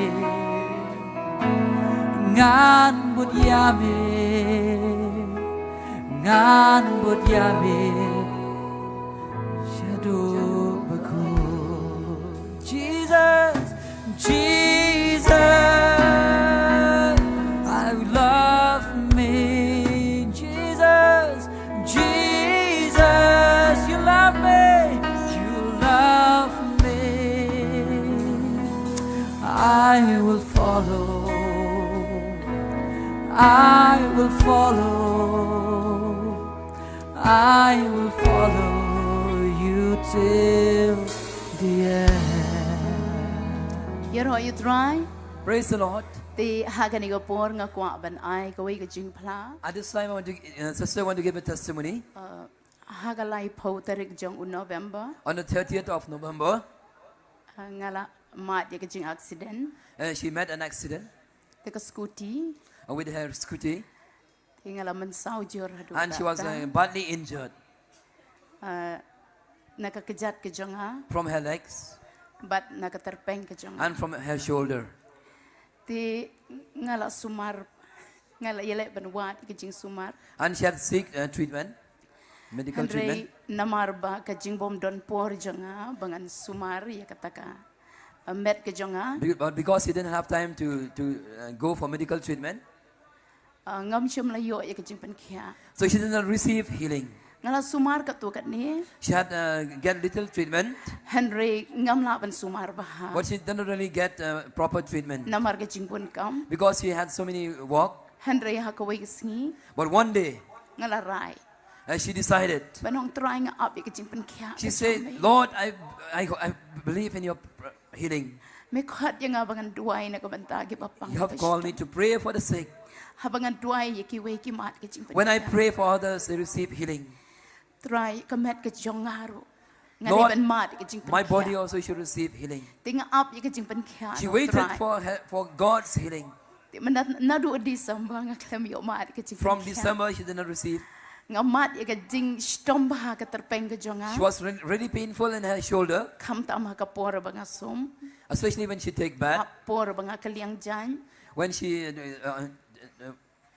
Ngan budyame, ngan budyame, shadow baku. Jesus, Jesus, I love me. Jesus, Jesus, you love me, you love me. I will follow. I will follow. I will follow you till the end. Yero you try. Praise the Lord. The hagani go por nga kwa ban ai go ga jing pla. At this time, I want to, sister want to give a testimony. Hagalai po tarik jong u November. On the 30th of November, Ngala mat ya jing accident. she met an accident Take a scooty. with her scooty, Ngala man sao jor hadu. and she was badly injured Nakakejat ke jong ha. from her legs But nakaterpeng ke jong. and from her shoulder. Ti ngala sumar. Ngala yele ban wat ke jing sumar. And she had seek treatment, medical treatment. Andre namarba ka jing bom don por jong ha bangan sumar ya kataka. Met ke jong ha. But because he didn't have time to go for medical treatment, Ngam chum la yo ya ke jing pen kya. so she did not receive healing. Ngala sumar ka tu kat ni. She had get little treatment, Henry ngam la ban sumar baha. but she didn't really get proper treatment Namar ke jing pun kam. because she had so many walk. Henry ha ka wei singi. But one day, Ngala rai. she decided. Banong trying up ya ke jing pen kya. She said, "Lord, I believe in your healing. Me khat ya ngabangan duai na ka banta ke papang. You have called me to pray for the sick. Habangan duai ya ki wei ki mat ke jing pen. When I pray for others, they receive healing. Try ka met ke jong ngaru. Ngani Lord, ban mat ke jing pen. my body also should receive healing." Tinga up ya ke jing pen kya. She waited for God's healing. Nadu December nga klem yo mat ke jing. From December, she did not receive. Ngamat ya ke jing stomba ka terpeng ke jong She was really painful in her shoulder, Kam tam ha ka por banga som. especially when she take bath, Hapor banga kaliang jan. when she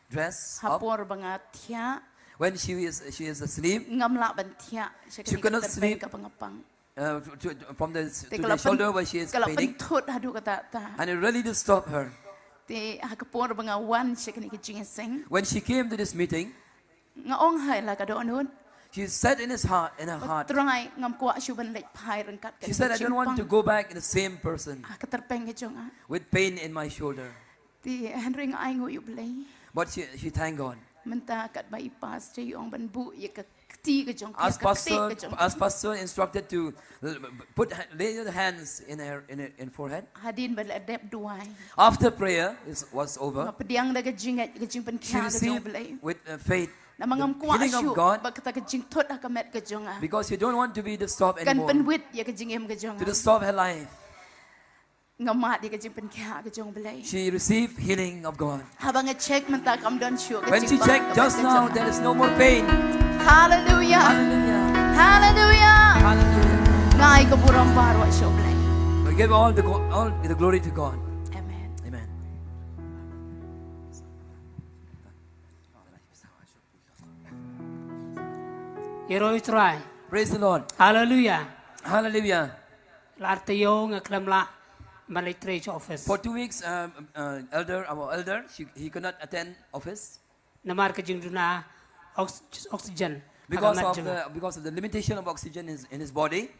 dress up, Hapor banga tia. when she is asleep, Ngam la ban tia. She could not sleep. Kapangapang. from the shoulder where she is Kalau paining, pentut hadu kata ta. and it really disturbed her. Te hakapor banga wan shekani ke jingiaseng. When she came to this meeting, Ngaong hai la ka doon. she said in her heart, Try ngam kwa shuban lek pai rengkat. she said, "I don't want to go back in the same person Katerpeng ke jong ah. with pain in my shoulder." Ti Henry ngai ngo yu play. But she thanked God. Menta kat bai pas te yong ban bu ye ka ti ke jong. As pastor instructed to lay your hands in her forehead. Hadin bal adep duai. After prayer was over, Pediang da ke jingat ke jing pen she kya ke jong received play. with faith Namangam the kwa healing shu of God, ba kata ke jing tot hakamet ke jong ah. because you don't want to be disturbed Kan anymore, penwit ye ke jing em ke jong to ah. disturb her life. Ngamat ye ke jing pen kya ke jong play. She received healing of God. Habang check menta kam don shu ke When jing she bang checked kamet just ke now, jong ah. there is no more pain. Hallelujah. Hallelujah. Hallelujah. Hallelujah. Ngai ka burang barwa show play. We give all the glory to God. Amen. Amen. Yeroi try. Praise the Lord. Hallelujah. Hallelujah. Lartayo nga klamla Malay office. For 2 weeks, our elder, he could not attend office Namar ka jing duna oxygen. because of the limitation of oxygen in his body.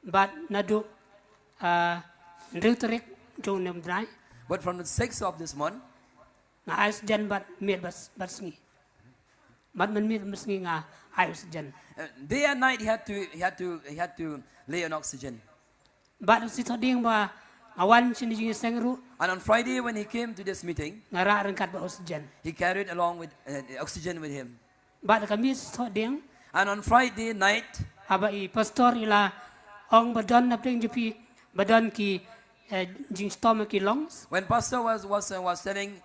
But nadu ndritarik jong nem dry. But from the 6th of this month, Nga oxygen but mir bas ngi. But man mir bas ngi nga oxygen. day and night he had to lay on oxygen. But si toding ba awan sin jingiaseng ru And on Friday when he came to this meeting, nga ra kat ba oxygen. he carried along with oxygen with him. But kami si toding And on Friday night, aba I pastor ila ong badon na pling jupi badon ki jing stomach ki lungs. when pastor was telling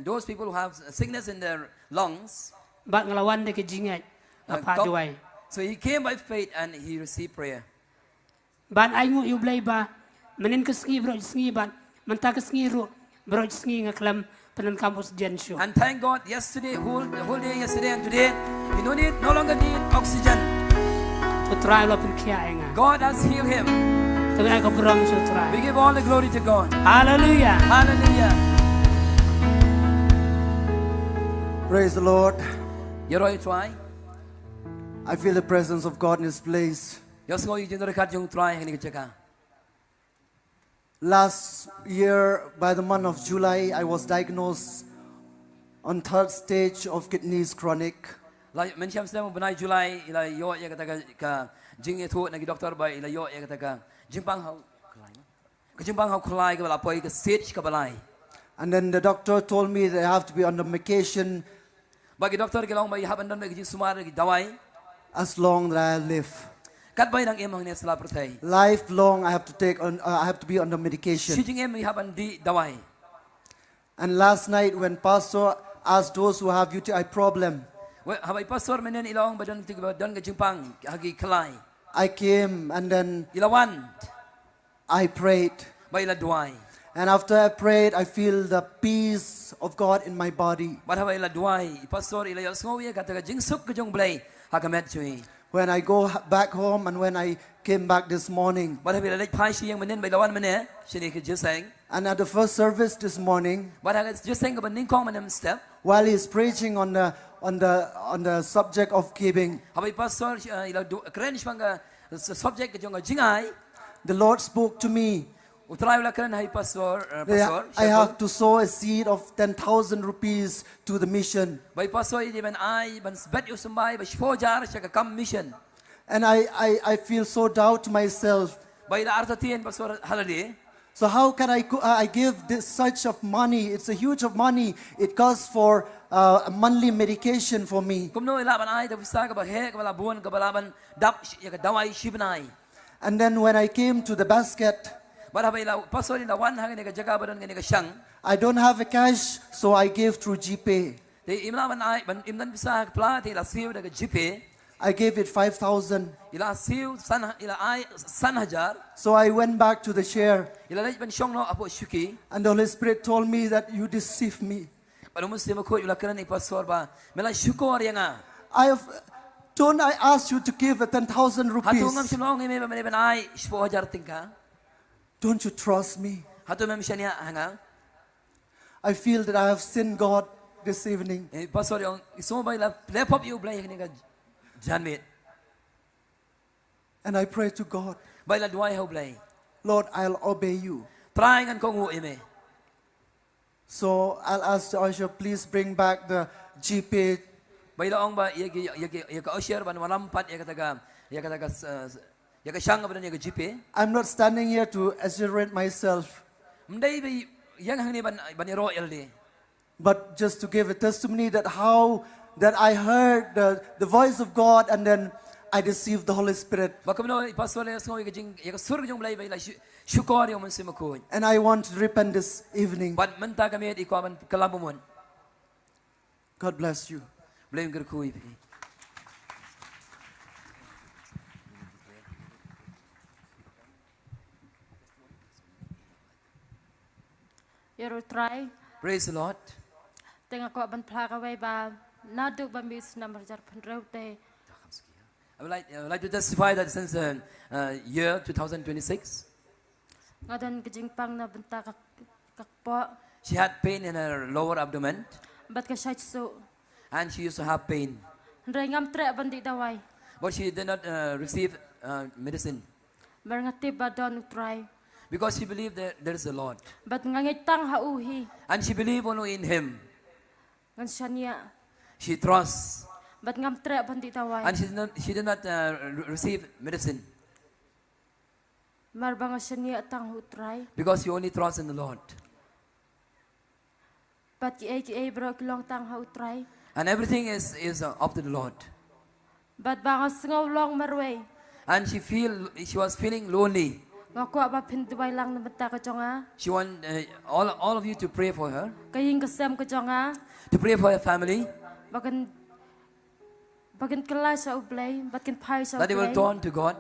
those people who have sickness in their lungs, But ngalawan de ke jingat apa come- duai. so he came by faith and he received prayer. Ban ay ngu yu blay ba menin ke sngi bro sngi ban menta ke sngi ru bro sngi ngaklam penan kampus jen shu. And thank God, yesterday, the whole day yesterday and today, he no longer need oxygen. Tu try lo pen kia enga. God has healed him. Tu ay ko brom su We try. give all the glory to God. Hallelujah. Hallelujah. Praise the Lord. You know try. I feel the presence of God in this place. Yes, go you record yung try ni cheka. Last year, by the month of July, I was diagnosed on 3rd stage of kidneys chronic. La mensiam sedang benai Julai ila yo ya kata ka jing itu nagi doktor ba ila yo ya kata ka jimpang hau kelai. Ke jimpang hau kelai ke bala poi ke stage ke balai. And then the doctor told me that I have to be on the medication Bagi doktor ke long ba ya haban dan bagi jing sumar ke dawai. as long that I live. Kat bay nang emang ni sela pertai. Lifelong, I have to be on the medication. Si jing em haban di dawai. And last night, when Pastor asked those who have UTI problem, Habai pastor menen ilong badan tiga badan ke jimpang hagi kelai. I came and then Ilawan I prayed. ba ila duai. And after I prayed, I feel the peace of God in my body. Ba habai ila duai. Pastor ila yo sngowi kata ka jing suk ke jong blai hakamet chui. When I go back home and when I came back this morning, Ba habai ila pai si yang menen ba ilawan menen sini ke jeseng. and at the first service this morning, Ba hagai jeseng ke bening kong menem step. while he's preaching on the subject of giving, Habai pastor ila kren shpanga subject ke jong jingai. the Lord spoke to me. Utrai ila kren hai pastor that I have to sow a seed of 10,000 rupees to the mission. Bai pastor di ban ai ban bet you sambai ba shpojar sha ka kam mission. And I feel so doubt to myself. Bai ila arta tien pastor halade. So how can I give this such of money? It's a huge of money. It costs for a monthly medication for me. Kumno ila ban ai da bisa ka ba he ka bala buon ka bala ban dap ya ka dawai shibnai. And then when I came to the basket, Bara ba ila pastor ila wan hang ni ka jaga badan ni ka shang. I don't have a cash, so I gave through GPay. Di imna ban ai ban imnan bisa ka pla ti ila siu da ka jipe. I gave it 5,000. Ila siu san ila ai san hajar. So I went back to the chair, Ila laj ban shong no apo shuki. and the Holy Spirit told me that you deceived me. Baru muslim ko ila kran ni pastor ba. Mela syukur ya nga. Don't I ask you to give 10,000 Hatu ngam rupees? simlong ni me ban ai 10,000 tingka. Don't you trust me? Hatu mem shania hanga. I feel that I have sinned God this evening. Pastor yung isumo ba ila lepop you blay ni ka janmit. And I pray to God, Ba ila duai ho blay. Lord, I'll obey you. Try ngan ko ngu ime. So I'll ask the usher, please bring back the GPay. Ba ila ong ba ya ka osher ban walampat ya kataga ya ka shang ba ya ka jipe. I'm not standing here to exaggerate myself, Mdai ba yang hang ni ban royal di. but just to give a testimony that I heard the voice of God and then I deceived the Holy Spirit. Ba kumno pastor ya sngo ya jing ya ka sur jong blay ba ila syukur yung mansim ko. And I want to repent this evening. Ban menta kami di ko ban kalabumon. God bless you. Blame ger ko ipi. Yero try Praise the Lord. tengah ko ban plaka way ba naduk ba mis number jar pan rau te I would like to testify that since year 2026, Ngadan kajingpang na benta kakpo. she had pain in her lower abdomen, Bat ka siya so. and she used to have pain, Ndray ngam tre bandi daway. but she did not receive medicine Barangati ba don try. because she believed that there is a Lord, Bat ngangitang hauhi. and she believed only in Him. Ngan siya niya. She trusts, Bat ngam tre bandi daway. and she did not receive medicine Marbanga siya niya tang hu try. because she only trusts in the Lord, Bat ki bro kilong tang hau try. and everything is up to the Lord. Bat banga singaw long marway. And she was feeling lonely. Ngako ba pinduway lang na benta ka jonga. She want all of you to pray for her, Kaying kasam ka jonga. to pray for her family, Bagan kelay sa ublay. Bagan pay sa that they will ublay. turn to God,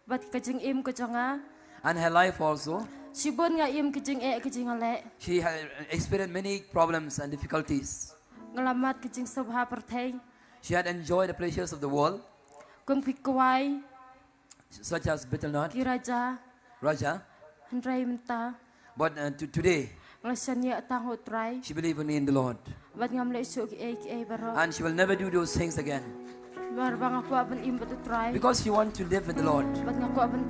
Bat kajing im ka jonga. and her life also. Sibon nga im kajing kajing ale. She had experienced many problems and difficulties. Ngalamat kajing sabha pertay. She had enjoyed the pleasures of the world, Kung pikway. such as betel nut, Kiraja. raja. Handray menta. But today, Ngasan niya tang hu try. she believes only in the Lord, Bat ngam le isu ki baro. and she will never do those things again Marbang ako aban im bat try. because she wants to live with the Lord, Bat ngako aban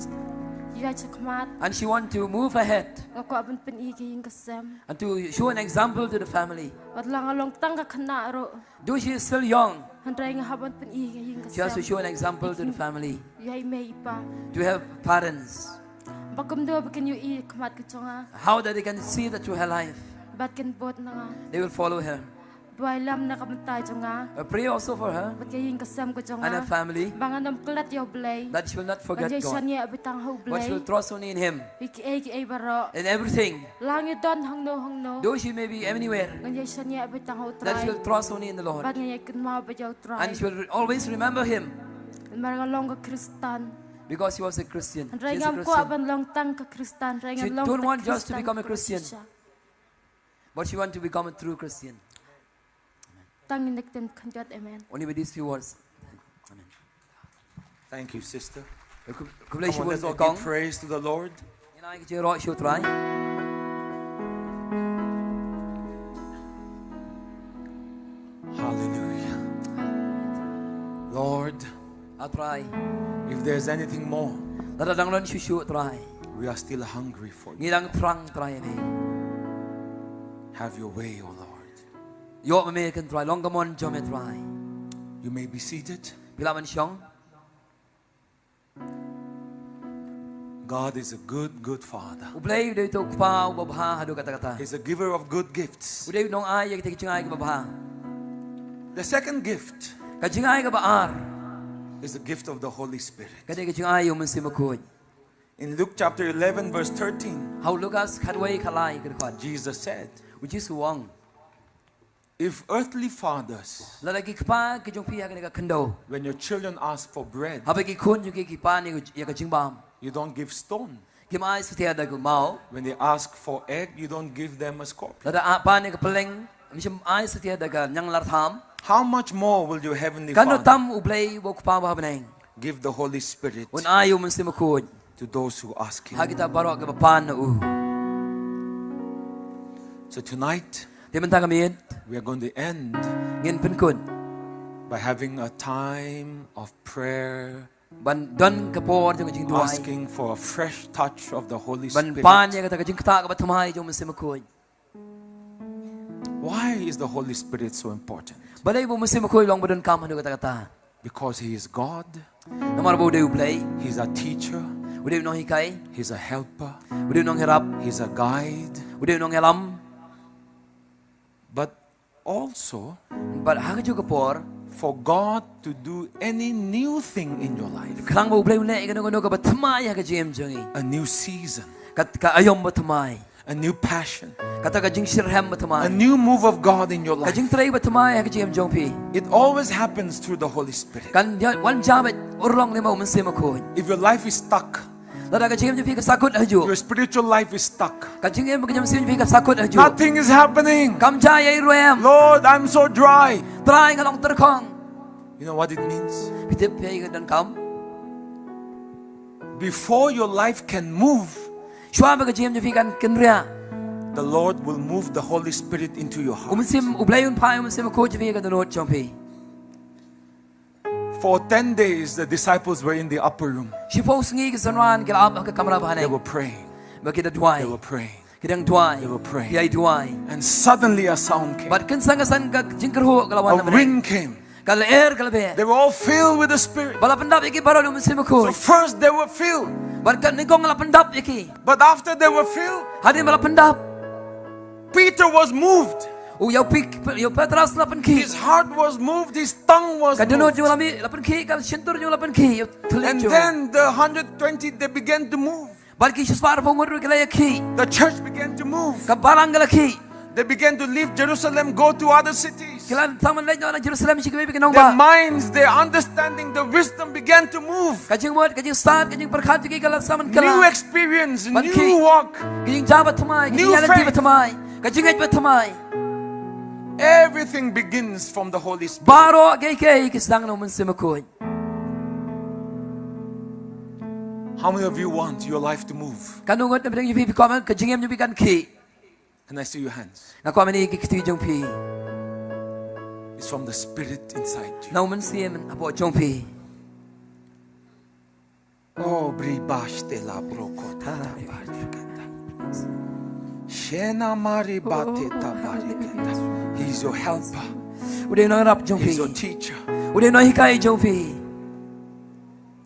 yay sakmat. and she wants to move ahead Ngako aban penigi yung kasam. and to show an example to the family. Bat lang along tang ka kana ro. Though she is still young, Handray nga haban penigi yung she has to kasam. show an example to the family, Yay may pa. to have parents, Bagam do bakan yu kamat ka jonga. how that they can see that through her life, Bat kan bot na nga. they will follow her. Buhay lam na kamantay jonga. Pray also for her Bat kaying kasam ka jonga. and her family, Bangan nam kelat yaw blay. that she will not forget Kajay God, siya abitang hau but she will blay. trust only in Him Iki baro. in everything. Langit don hangno. Though she may be anywhere, Kajay siya abitang hau that she try. will trust only in the Lord, Bat ngayay kunma ba yaw try. and she will always remember Him Marang long ka Kristan. because she was a Christian. She is a Rengam ko Christian, aban long tang ka Kristan. She Rengam long don't ta want just to Kristan become a ko Christian. siya. but she wants to become a true Christian. Tangin nagtem kanjat amen. Only with these few words. Amen. Thank you, sister. Come Come on, let's all give praise to the Lord. Hallelujah. Lord, if there's anything more, we are still hungry for you. Have your way, O Lord. You may be seated. God is a good, good Father. He's a giver of good gifts. The second gift is the gift of the Holy Spirit. In Luke chapter 11 verse 13, Jesus said, if earthly fathers, when your children ask for bread, you don't give stone. When they ask for egg, you don't give them a scorpion. How much more will your heavenly Father give the Holy Spirit to those who ask Him? So tonight, we are going to end by having a time of prayer, asking for a fresh touch of the Holy Spirit. Why is the Holy Spirit so important? Because He is God, He's a teacher, He's a helper, He's a guide, but also for God to do any new thing in your life, a new season, a new passion, a new move of God in your life. It always happens through the Holy Spirit. If your life is stuck, your spiritual life is stuck, nothing is happening, Lord, I'm so dry, You know what it means? Pi tip pe dan kam. Before your life can move, Shua ba ka jim ju pi kan ken ria. the Lord will move the Holy Spirit into your heart. Sim ublay un pai sim ko ju pi ka dan jom pi. For 10 days, the disciples were in the upper room. Shi po sngi ka sanwan ka ab ka kamera ba They ne. were praying. Ba ki da duai. They were praying. Kidang duai. They were praying. Yai duai. And suddenly a sound came. But kan sang ka jingkar ho ka lawan A wind came. Kal air kal be. They were all filled with the Spirit. Bala pandap iki baro lu sim ko. So first they were filled. Bar kan ni kong la pandap iki. But after they were filled, Hadin bala pandap. Peter was moved. O yau Petras la pan ki. His heart was moved. His tongue was Kadano moved. ju lami la pan ki kal shintur ju la pan ki. And then the 120, they began to move. Bar ki shuswar po ngor kala ki. The church began to move. Ka barang kala ki. They began to leave Jerusalem, go to other cities. Kila taman lai na Jerusalem shi ke bikin Their ba. minds, their understanding, the wisdom began to move. Kajing mod kajing start kajing perkhat ki kala saman kala. New experience, But new key- walk. Kajing jabat thamai, New kajing yalati faith. bat thamai. Kajing aj bat thamai. Everything begins from the Holy Spirit. Baro ke kisang no mun simakoi. How many of you want your life to move? Kanu ngot na bidang yu pi koma kajing em yu pi kan ki. Can I see your hands? Na koma ni ki kiti jong pi. It's from the Spirit inside you. Na mun sim apo jong pi. Oh, bribash de la broko. Shena mari bate tabariketa. He's your helper. Uday no rap jong He's your pi. teacher. Uday no hikai jong pi.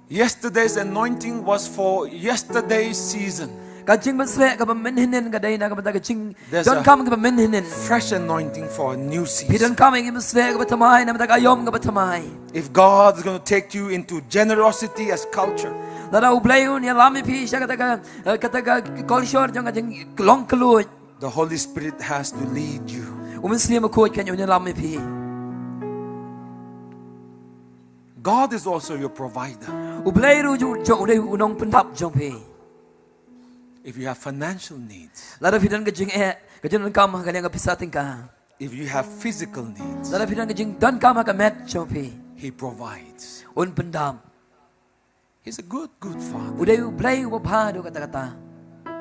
Yesterday's anointing was for yesterday's season. Kajing basre ka ba menhinen ka day na ka ba kajing There's don a- kam ka ba menhinen. Fresh anointing for a new Pi season. don kam ngi basre ka ba thamai na ba ayom ka ba thamai. If God is going to take you into generosity as culture, Dada ublay un ya lami pi siya kata kolshor jong kajing long kaluj. the Holy Spirit has to lead you. Umisli mo kuj kanyo ni lami pi. God is also your provider. Ublay ru ju uday unong pendap jong pi. If you have financial needs, Lada pidan kajing kajing kam kanyang ka pisating ka. if you have physical needs, Lada pidan kajing don kam ka met jong pi. He provides. Un pendam. He's a good, good Father. Uday ublay ubapado kata-kata.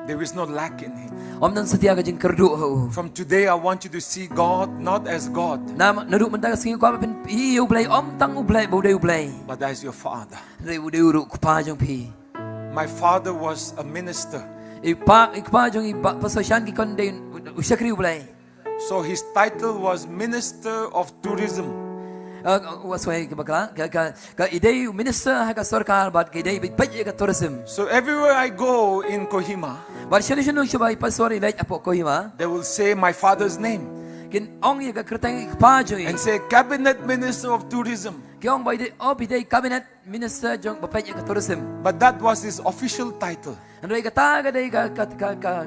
There is no lack in Him. Om nan setia kajing kerdu ho. From today, I want you to see God not as God, Na nadu menta kasing ko pen i ublay om tang ublay uday ublay. but as your Father. Uday uru kupa jong pi. My father was a minister, Ikpa jong pastor Shan Kikon day usyakri ublay. so his title was Minister of Tourism. Wasway kabakla ka idei minister ha ka sarkar bat ka idei bit ka tourism. So everywhere I go in Kohima, Bar shanu siya pastor ilay apo ko hima. they will say my father's name Kin ong ka kreteng ikpa jong and say Cabinet Minister of Tourism. Kyong ba idei idei cabinet minister jong bapay ka tourism. But that was his official title. Andoi ka taga dei ka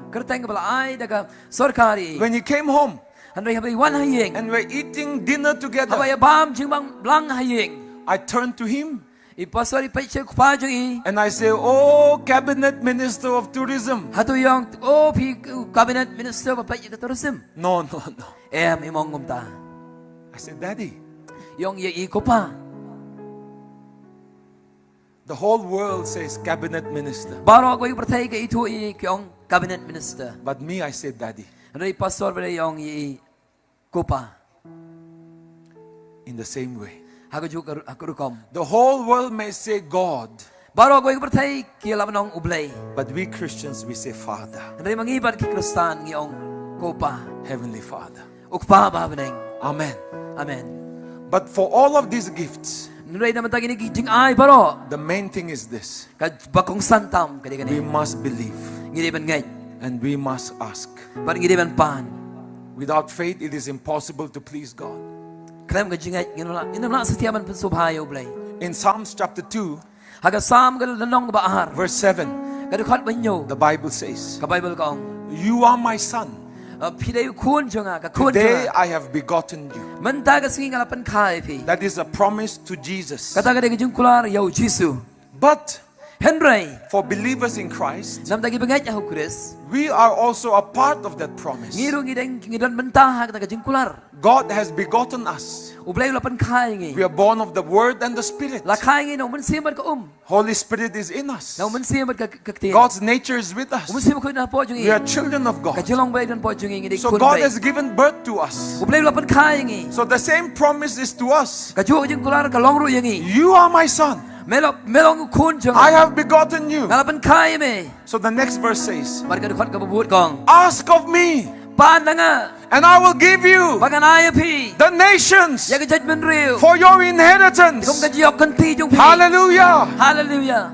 kreteng bala ay daga sarkari. When he came home Andoi habay wan hayeng. and we're eating dinner together, Habay bam jingbang blang hayeng. I turned to him Ipasori pa siya kupa jong i. and I say, oh, Cabinet Minister of Tourism. Hatu yung pi cabinet minister bapay ka tourism. No, no, no. Imong ngumta. I said, Daddy, Yung ko pa. the whole world says Cabinet Minister. Baro ako yung pertay ka ito yung cabinet minister. But me, I said, Daddy. Ano yung pastor ba yung ko pa. In the same way. Ako juga rukom. The whole world may say God, Baro ako yung pertay kialam ng ublay. but we Christians, we say Father, Ano yung mangibat ki Kristan yung ko pa. Heavenly Father. Ukpa ba baneng. Amen. Amen. But for all of these gifts, Ano yung naman tagi nagijing ay baro. the main thing is this. Bakong santam kadi We kani. must believe Ngidi ban ngay. and we must ask. Ban ngidi ban pan. Without faith, it is impossible to please God. Krem kajing ay ginula setiaman pensubhayo ublay. In Psalms chapter 2, Haga sam gal lanong ba ahar. verse 7, Kadukhat banyo. the Bible says, Ka Bible kaong. You are my son. Piday kun jonga ka kun Today jonga. I have begotten you. Menta ka singi ngalapan kai pi. That is a promise to Jesus. Kata ka degi kular yau Jisu. But Henry. for believers in Christ, Nam tagi bangay ya Chris. we are also a part of that promise. Ngiru ngidang ngidan menta ha kata ka kular. God has begotten us We are born of the Word and the Spirit. Holy Spirit is in us. God's nature is with us. We are children of God. So God has given birth to us. So the same promise is to us. You are my son. I have begotten you. So the next verse says, ask of me, and I will give you the nations for your inheritance. Hallelujah. Hallelujah.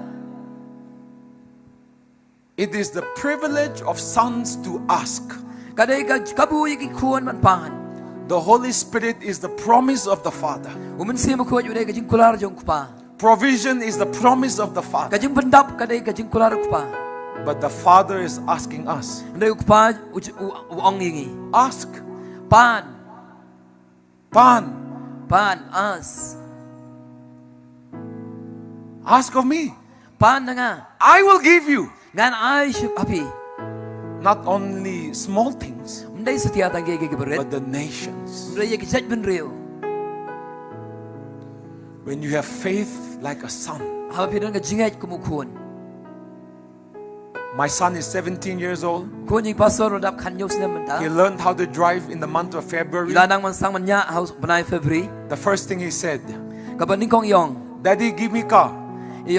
It is the privilege of sons to ask. The Holy Spirit is the promise of the Father. Provision is the promise of the Father. But the Father is asking us. Ask. Ask of me. I will give you. Not only small things, but the nations. When you have faith like a son. My son is 17 years old. He learned how to drive in the month of February. The first thing he said, Daddy, give me a car. He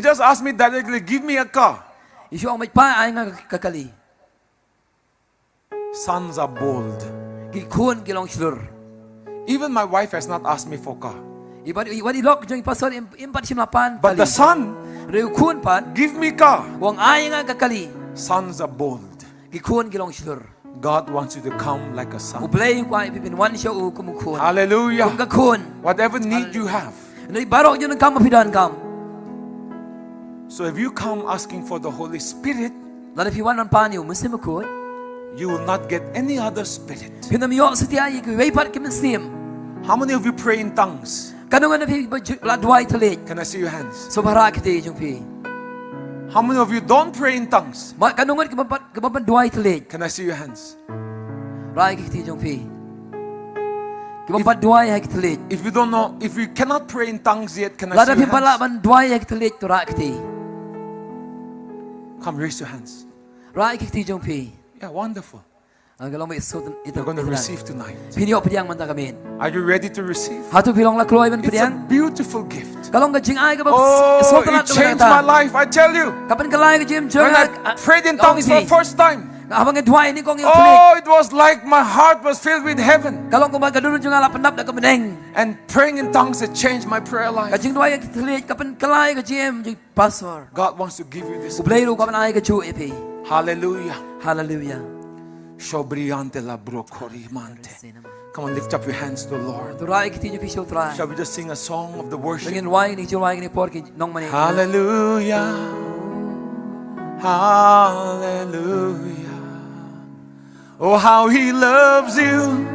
just asked me directly, give me a car. Sons are bold. Even my wife has not asked me for a car. But the son, give me a car. Sons are bold. God wants you to come like a son. Hallelujah. Whatever need you have. So if you come asking for the Holy Spirit, you will not get any other spirit. How many of you pray in tongues? Can I see your hands? How many of you don't pray in tongues? Can I see your hands? If you don't know, if you cannot pray in tongues yet, can I see your hands? Come, raise your hands. Yeah, wonderful. You're going to receive tonight. Are you ready to receive? It's a beautiful gift. Oh, it changed my life, I tell you. When I prayed in tongues for the first time, oh, it was like my heart was filled with heaven. And praying in tongues, it changed my prayer life. God wants to give you this. Hallelujah. Hallelujah. Come on, lift up your hands to the Lord. Shall we just sing a song of the worship? Hallelujah. Hallelujah. Oh, how He loves you.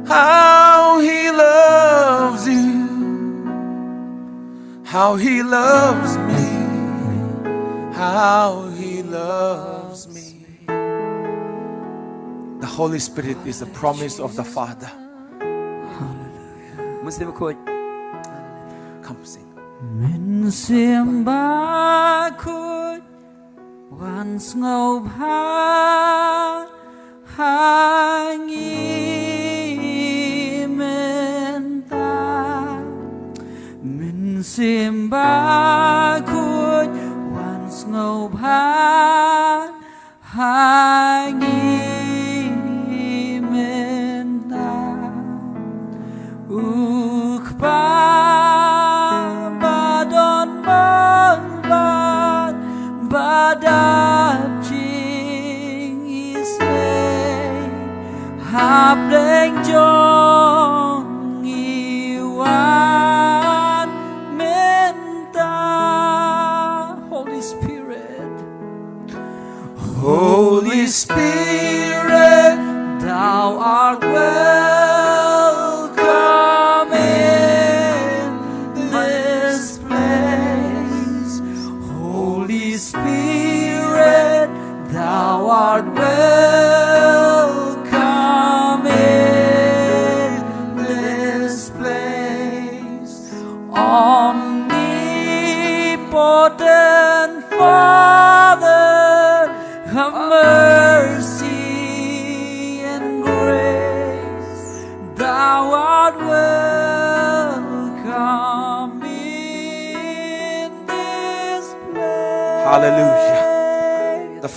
How He loves you. How He loves me. How He loves me. The Holy Spirit is the promise of the Father. Come sing. Mình xiêm ba khôi hoàn ngầu ba hai nghi men ta mình xiêm ba khôi hoàn ngầu ba hai nghi Hab đến trong iwan menta. Holy Spirit, Holy Spirit, Thou art welcome in this place. Holy Spirit, Thou art welcome in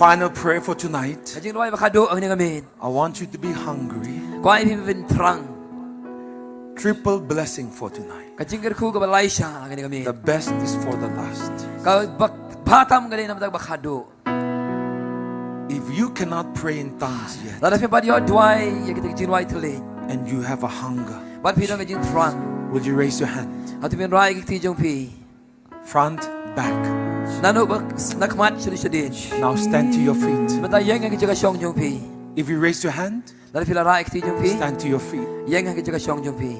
final prayer for tonight. ก็จึงร้อยบักดูอันนี้ก็มี I want you to be hungry. ก็ให้พี่เป็นทรัง Triple blessing for tonight. ก็จึงกระคู่กับไลชาอันนี้ก็มี The best is for the last. ก็บักพาทำกันเลยนะบักดู If you cannot pray in tongues yet, แล้วถ้าพี่บัดยอดด้วยอยากจะจึงร้อยทะเล and you have a hunger, บัดพี่ต้องก็จึงทรัง will you raise your hand? เอาที่เป็นร้อยอีกทีจงพี่ Front, back. นั่นอุบนักมัดชนิดเด่น Now stand to your feet. มันได้ยังไงก็จะกระชองจงพี่ If you raise your hand, แล้วพี่ละร้อยอีกทีจงพี่ stand to your feet. ยังไงก็จะกระชองจงพี่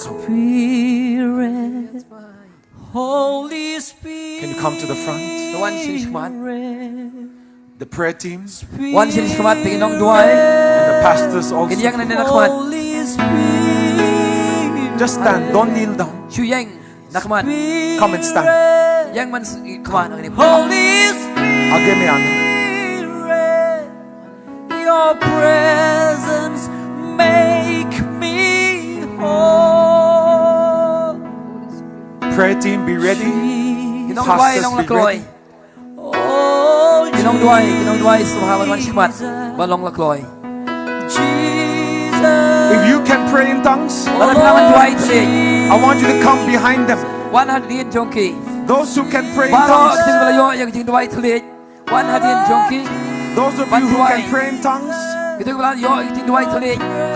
Spirit, Holy Spirit. Can you come to the front? the one ชนิดขมัด The prayer team วันชนิดขมัดตีน้องด้วย and the pastors กิน also. ยังในนักมัด Holy Spirit. Just stand, don't kneel down. ชูยังนักมัด Come and stand. ยังมันขมัดอันนี้ Holy Spirit. I'll give me honor. Your presence make me whole. Prayer team, be ready. กินน้องด้วยน้องละกลอย Oh, กินน้องด้วยสุภาพวันชิมัดวันลงละกลอย Jesus. If you can pray in tongues, แล้วถ้าวันด้วยทะเล I want you to come behind them. วันหัดเรียนจงกี Those who can pray in บาร์ tongues, จึงเวลาโยยังจึงด้วยทะเลวันหัดเรียนจงกี those of you who can pray in tongues, ก็ถึงเวลาโยจึงด้วยทะเล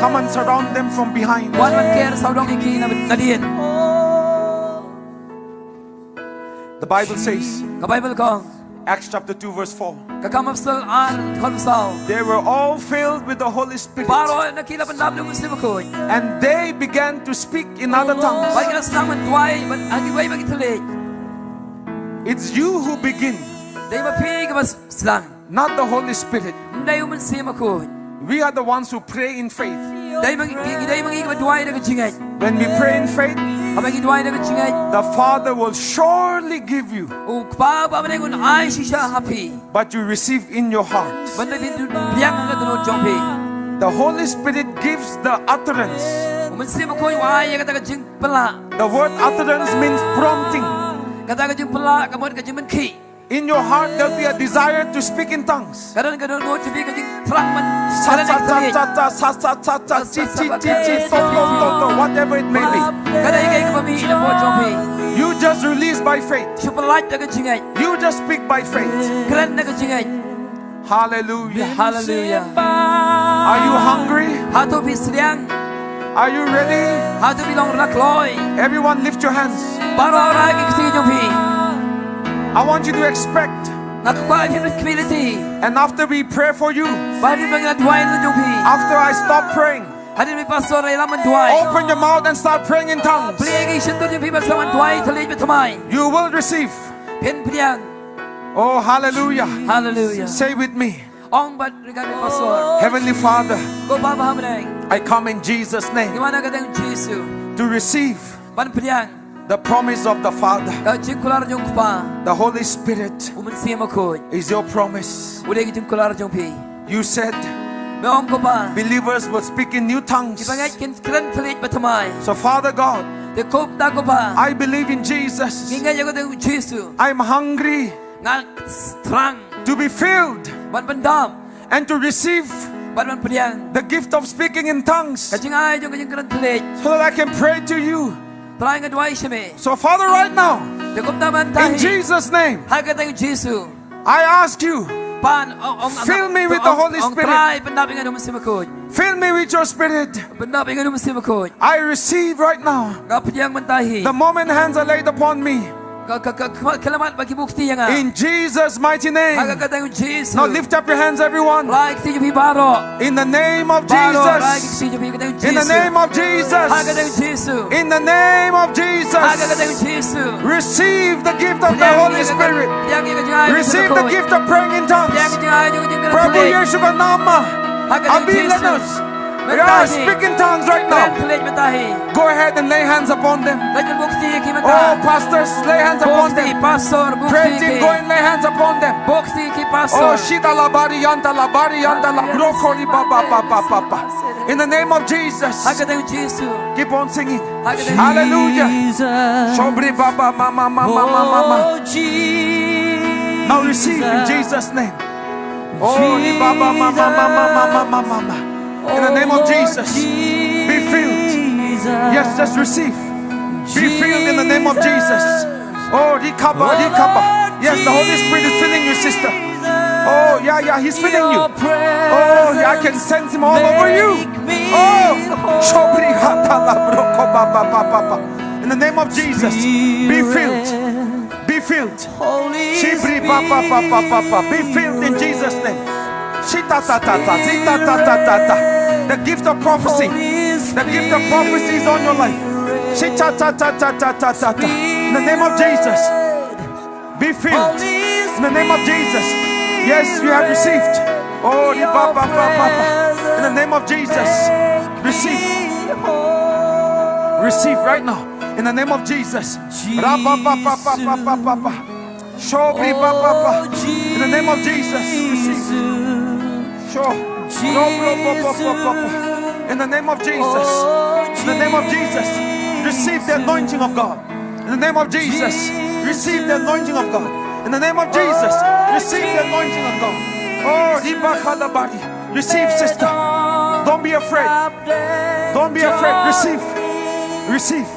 come and surround them from behind. วันมันแก่สาวดงอีกทีนาเดียน The Bible says, กับไบเบิลก็ Acts chapter 2 verse 4, กับคำอับสลอ่านคนสาว they were all filled with the Holy บาร์ Spirit, นักกีฬาบรรดาลูกมุสลิมคุย and they began to speak in other ไป tongues. กันสร้างมันด้วยมันอากิไว้มากิทะเล It's you who begin, ได้มาพี่กับมาสร้าง not the Holy Spirit. ได้มันเสียมาคุย We are the ones who pray in faith. ได้มากี่กับด้วยได้ก็จริงไง When we pray in faith, ทำไมกี่ด้วยได้ก็จริงไง the Father will surely give you, โอ้ป้าป้าไม่ได้คนไอ้ชิชาฮับพี่ but you receive in your heart. มันได้เป็นเพียงกันตัวจงพี่ The Holy Spirit gives the utterance. มันเสียมาคุยว่าอย่างก็จริงปลา The word utterance means prompting. ก็จริงปลาก็มันก็จริงมันขี้ In your heart, there'll be a desire to speak in tongues. ก็โดนจะพี่ก็จริงทรังมัน Whatever it may be. ก็ได้ไงก็มีนะพ่อจงพี่ You just release by faith. ชุบไล่ก็จริงไง You just speak by faith. เครนก็จริงไง Hallelujah. ฮาเลลูยา Are you hungry? หาตัวพี่เสียง Are you ready? หาตัวพี่ลองรักลอย Everyone lift your hands. บาร์อะไรก็สิ่งจงพี่ I want you to expect. นักควายพี่เป็นควิลิตี้ And after we pray for you, บาร์ที่มันจะด้วยนะจงพี่ after I stop praying, ฮันนี่มีปัสสาวะแล้วมันด้วย open your mouth and start praying in tongues. เปลี่ยนฉันตัวจงพี่ปัสสาวะด้วยทะเลไปทำไม You will receive. เพ่นเพียง Oh, hallelujah. ฮาเลลูยา Say with me. องบัดริการเป็นปัสสาวะ Heavenly Father, ก็บ้าบ้าไม่ได้ I come in Jesus' ที่ name มันก็ต้องเยซู to receive บันเพียง the promise of the Father. ก็จิงคุลาร์จงป้า The Holy Spirit อุมันเสียมาคุย is your promise. อุเด็กจิงคุลาร์จงพี่ You said ไม่องก็ป้า believers will speak in new ที่ tongues. บางไงกินเครนทะเลไปทำไม So, Father God, แต่คบตาก็ป้า I believe in Jesus. ยังไงยังก็ต้องเยซู I'm hungry งานทรัง to be filled มันบันดาม and to receive บันมันเพียง the gift of speaking in tongues ก็จิงไอ้จงก็จิงเครนทะเล so that I can pray to you. ตรายกันด้วยใช่ไหม So, Father, right now, แต่คบตามันตาย in Jesus' name, ให้ก็ต้องเยซู I ask you, ปานอง Fill me with the Holy Spirit. ตรายเป็นดาบยังไงดูมันเสียมาคุย fill me with your Spirit. เป็นดาบยังไงดูมันเสียมาคุย I receive right now. ก็เพียงมันตาย The moment hands are laid upon me. ก็คลามัดบางทีบุกที่ยังไง In Jesus' mighty ให้ก็ name. ต้องเยซู Now lift up your hands, everyone. รายที่อยู่พี่บาโร In the name of บาโรราย Jesus. ที่อยู่พี่ก็ต้องเยซู In the name of ให้ก็ต้อง Jesus. เยซู In the name of ให้ก็ต้อง Jesus. เยซู Receive the gift of the Holy Spirit. ยังยังก็จะให้ Receive the gift of praying in ยัง tongues. จะให้ยังจะ Prabhu ทะเล Yeshu ka nama. ให้ก็ต้องเยซู Abilanos. We are speaking tongues right แกรน now. ทะเลมันตาย Go ahead and lay hands upon them. แล้วจะบุกที่ที่มัน Oh, ตาย pastors, lay hands บุก upon ที่ them. พาสซอร์บุก Pray ที่ team, go and lay hands upon them. บุกที่ที่พาสซอ Oh, ร์ shita la bari yanta la brokoli ba ba ba ba ba ba. In the name of Jesus. ให้ก็ต้องเยซู Keep on singing. ให้ก็ต้อง Hallelujah. Jesus. Shobri ba ba ma ma ma ma ma ma ma. Oh, Jesus. Now receive in Jesus' name. Oh, in the name of Jesus, be filled. Yes, just receive. Be filled in the name of Jesus. Oh, yes, the Holy Spirit is filling you, sister. Oh, yeah, He's filling you. Oh, yeah, I can sense Him all over you. Oh, in the name of Jesus, be filled. Be filled. Be filled in Jesus' name. The gift of prophecy. The gift of prophecy is on your life. In the name of Jesus, be filled. In the name of Jesus. Yes, you have received. Oh, in the name of Jesus, receive. Receive right now. In the name of Jesus. In the name of Jesus, receive. In the name of Jesus. In the name of Jesus, receive the anointing of God. In the name of Jesus, receive the anointing of God. In the name of Jesus, receive the anointing of God. Oh, receive, sister. Don't be afraid. Don't be afraid. Receive. Receive.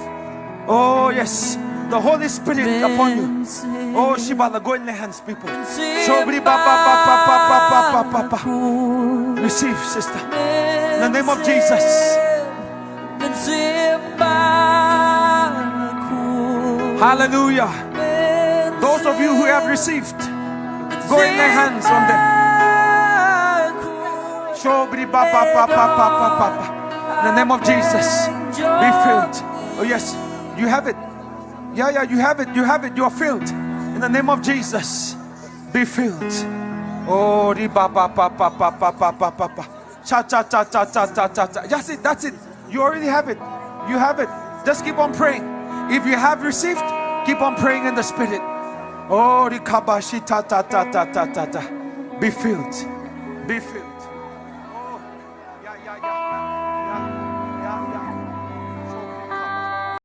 Oh, yes. The Holy Spirit upon you. Oh, Shibala, go in the hands, people. Receive, sister. In the name of Jesus. Hallelujah. Those of you who have received, go in the hands on them. In the name of Jesus, be filled. Oh yes, you have it. Yeah, you have it. You have it. You are filled. In the name of Jesus, be filled. Oh, that's it. That's it. You already have it. You have it. Just keep on praying. If you have received, keep on praying in the Spirit. Oh, be filled. Be filled.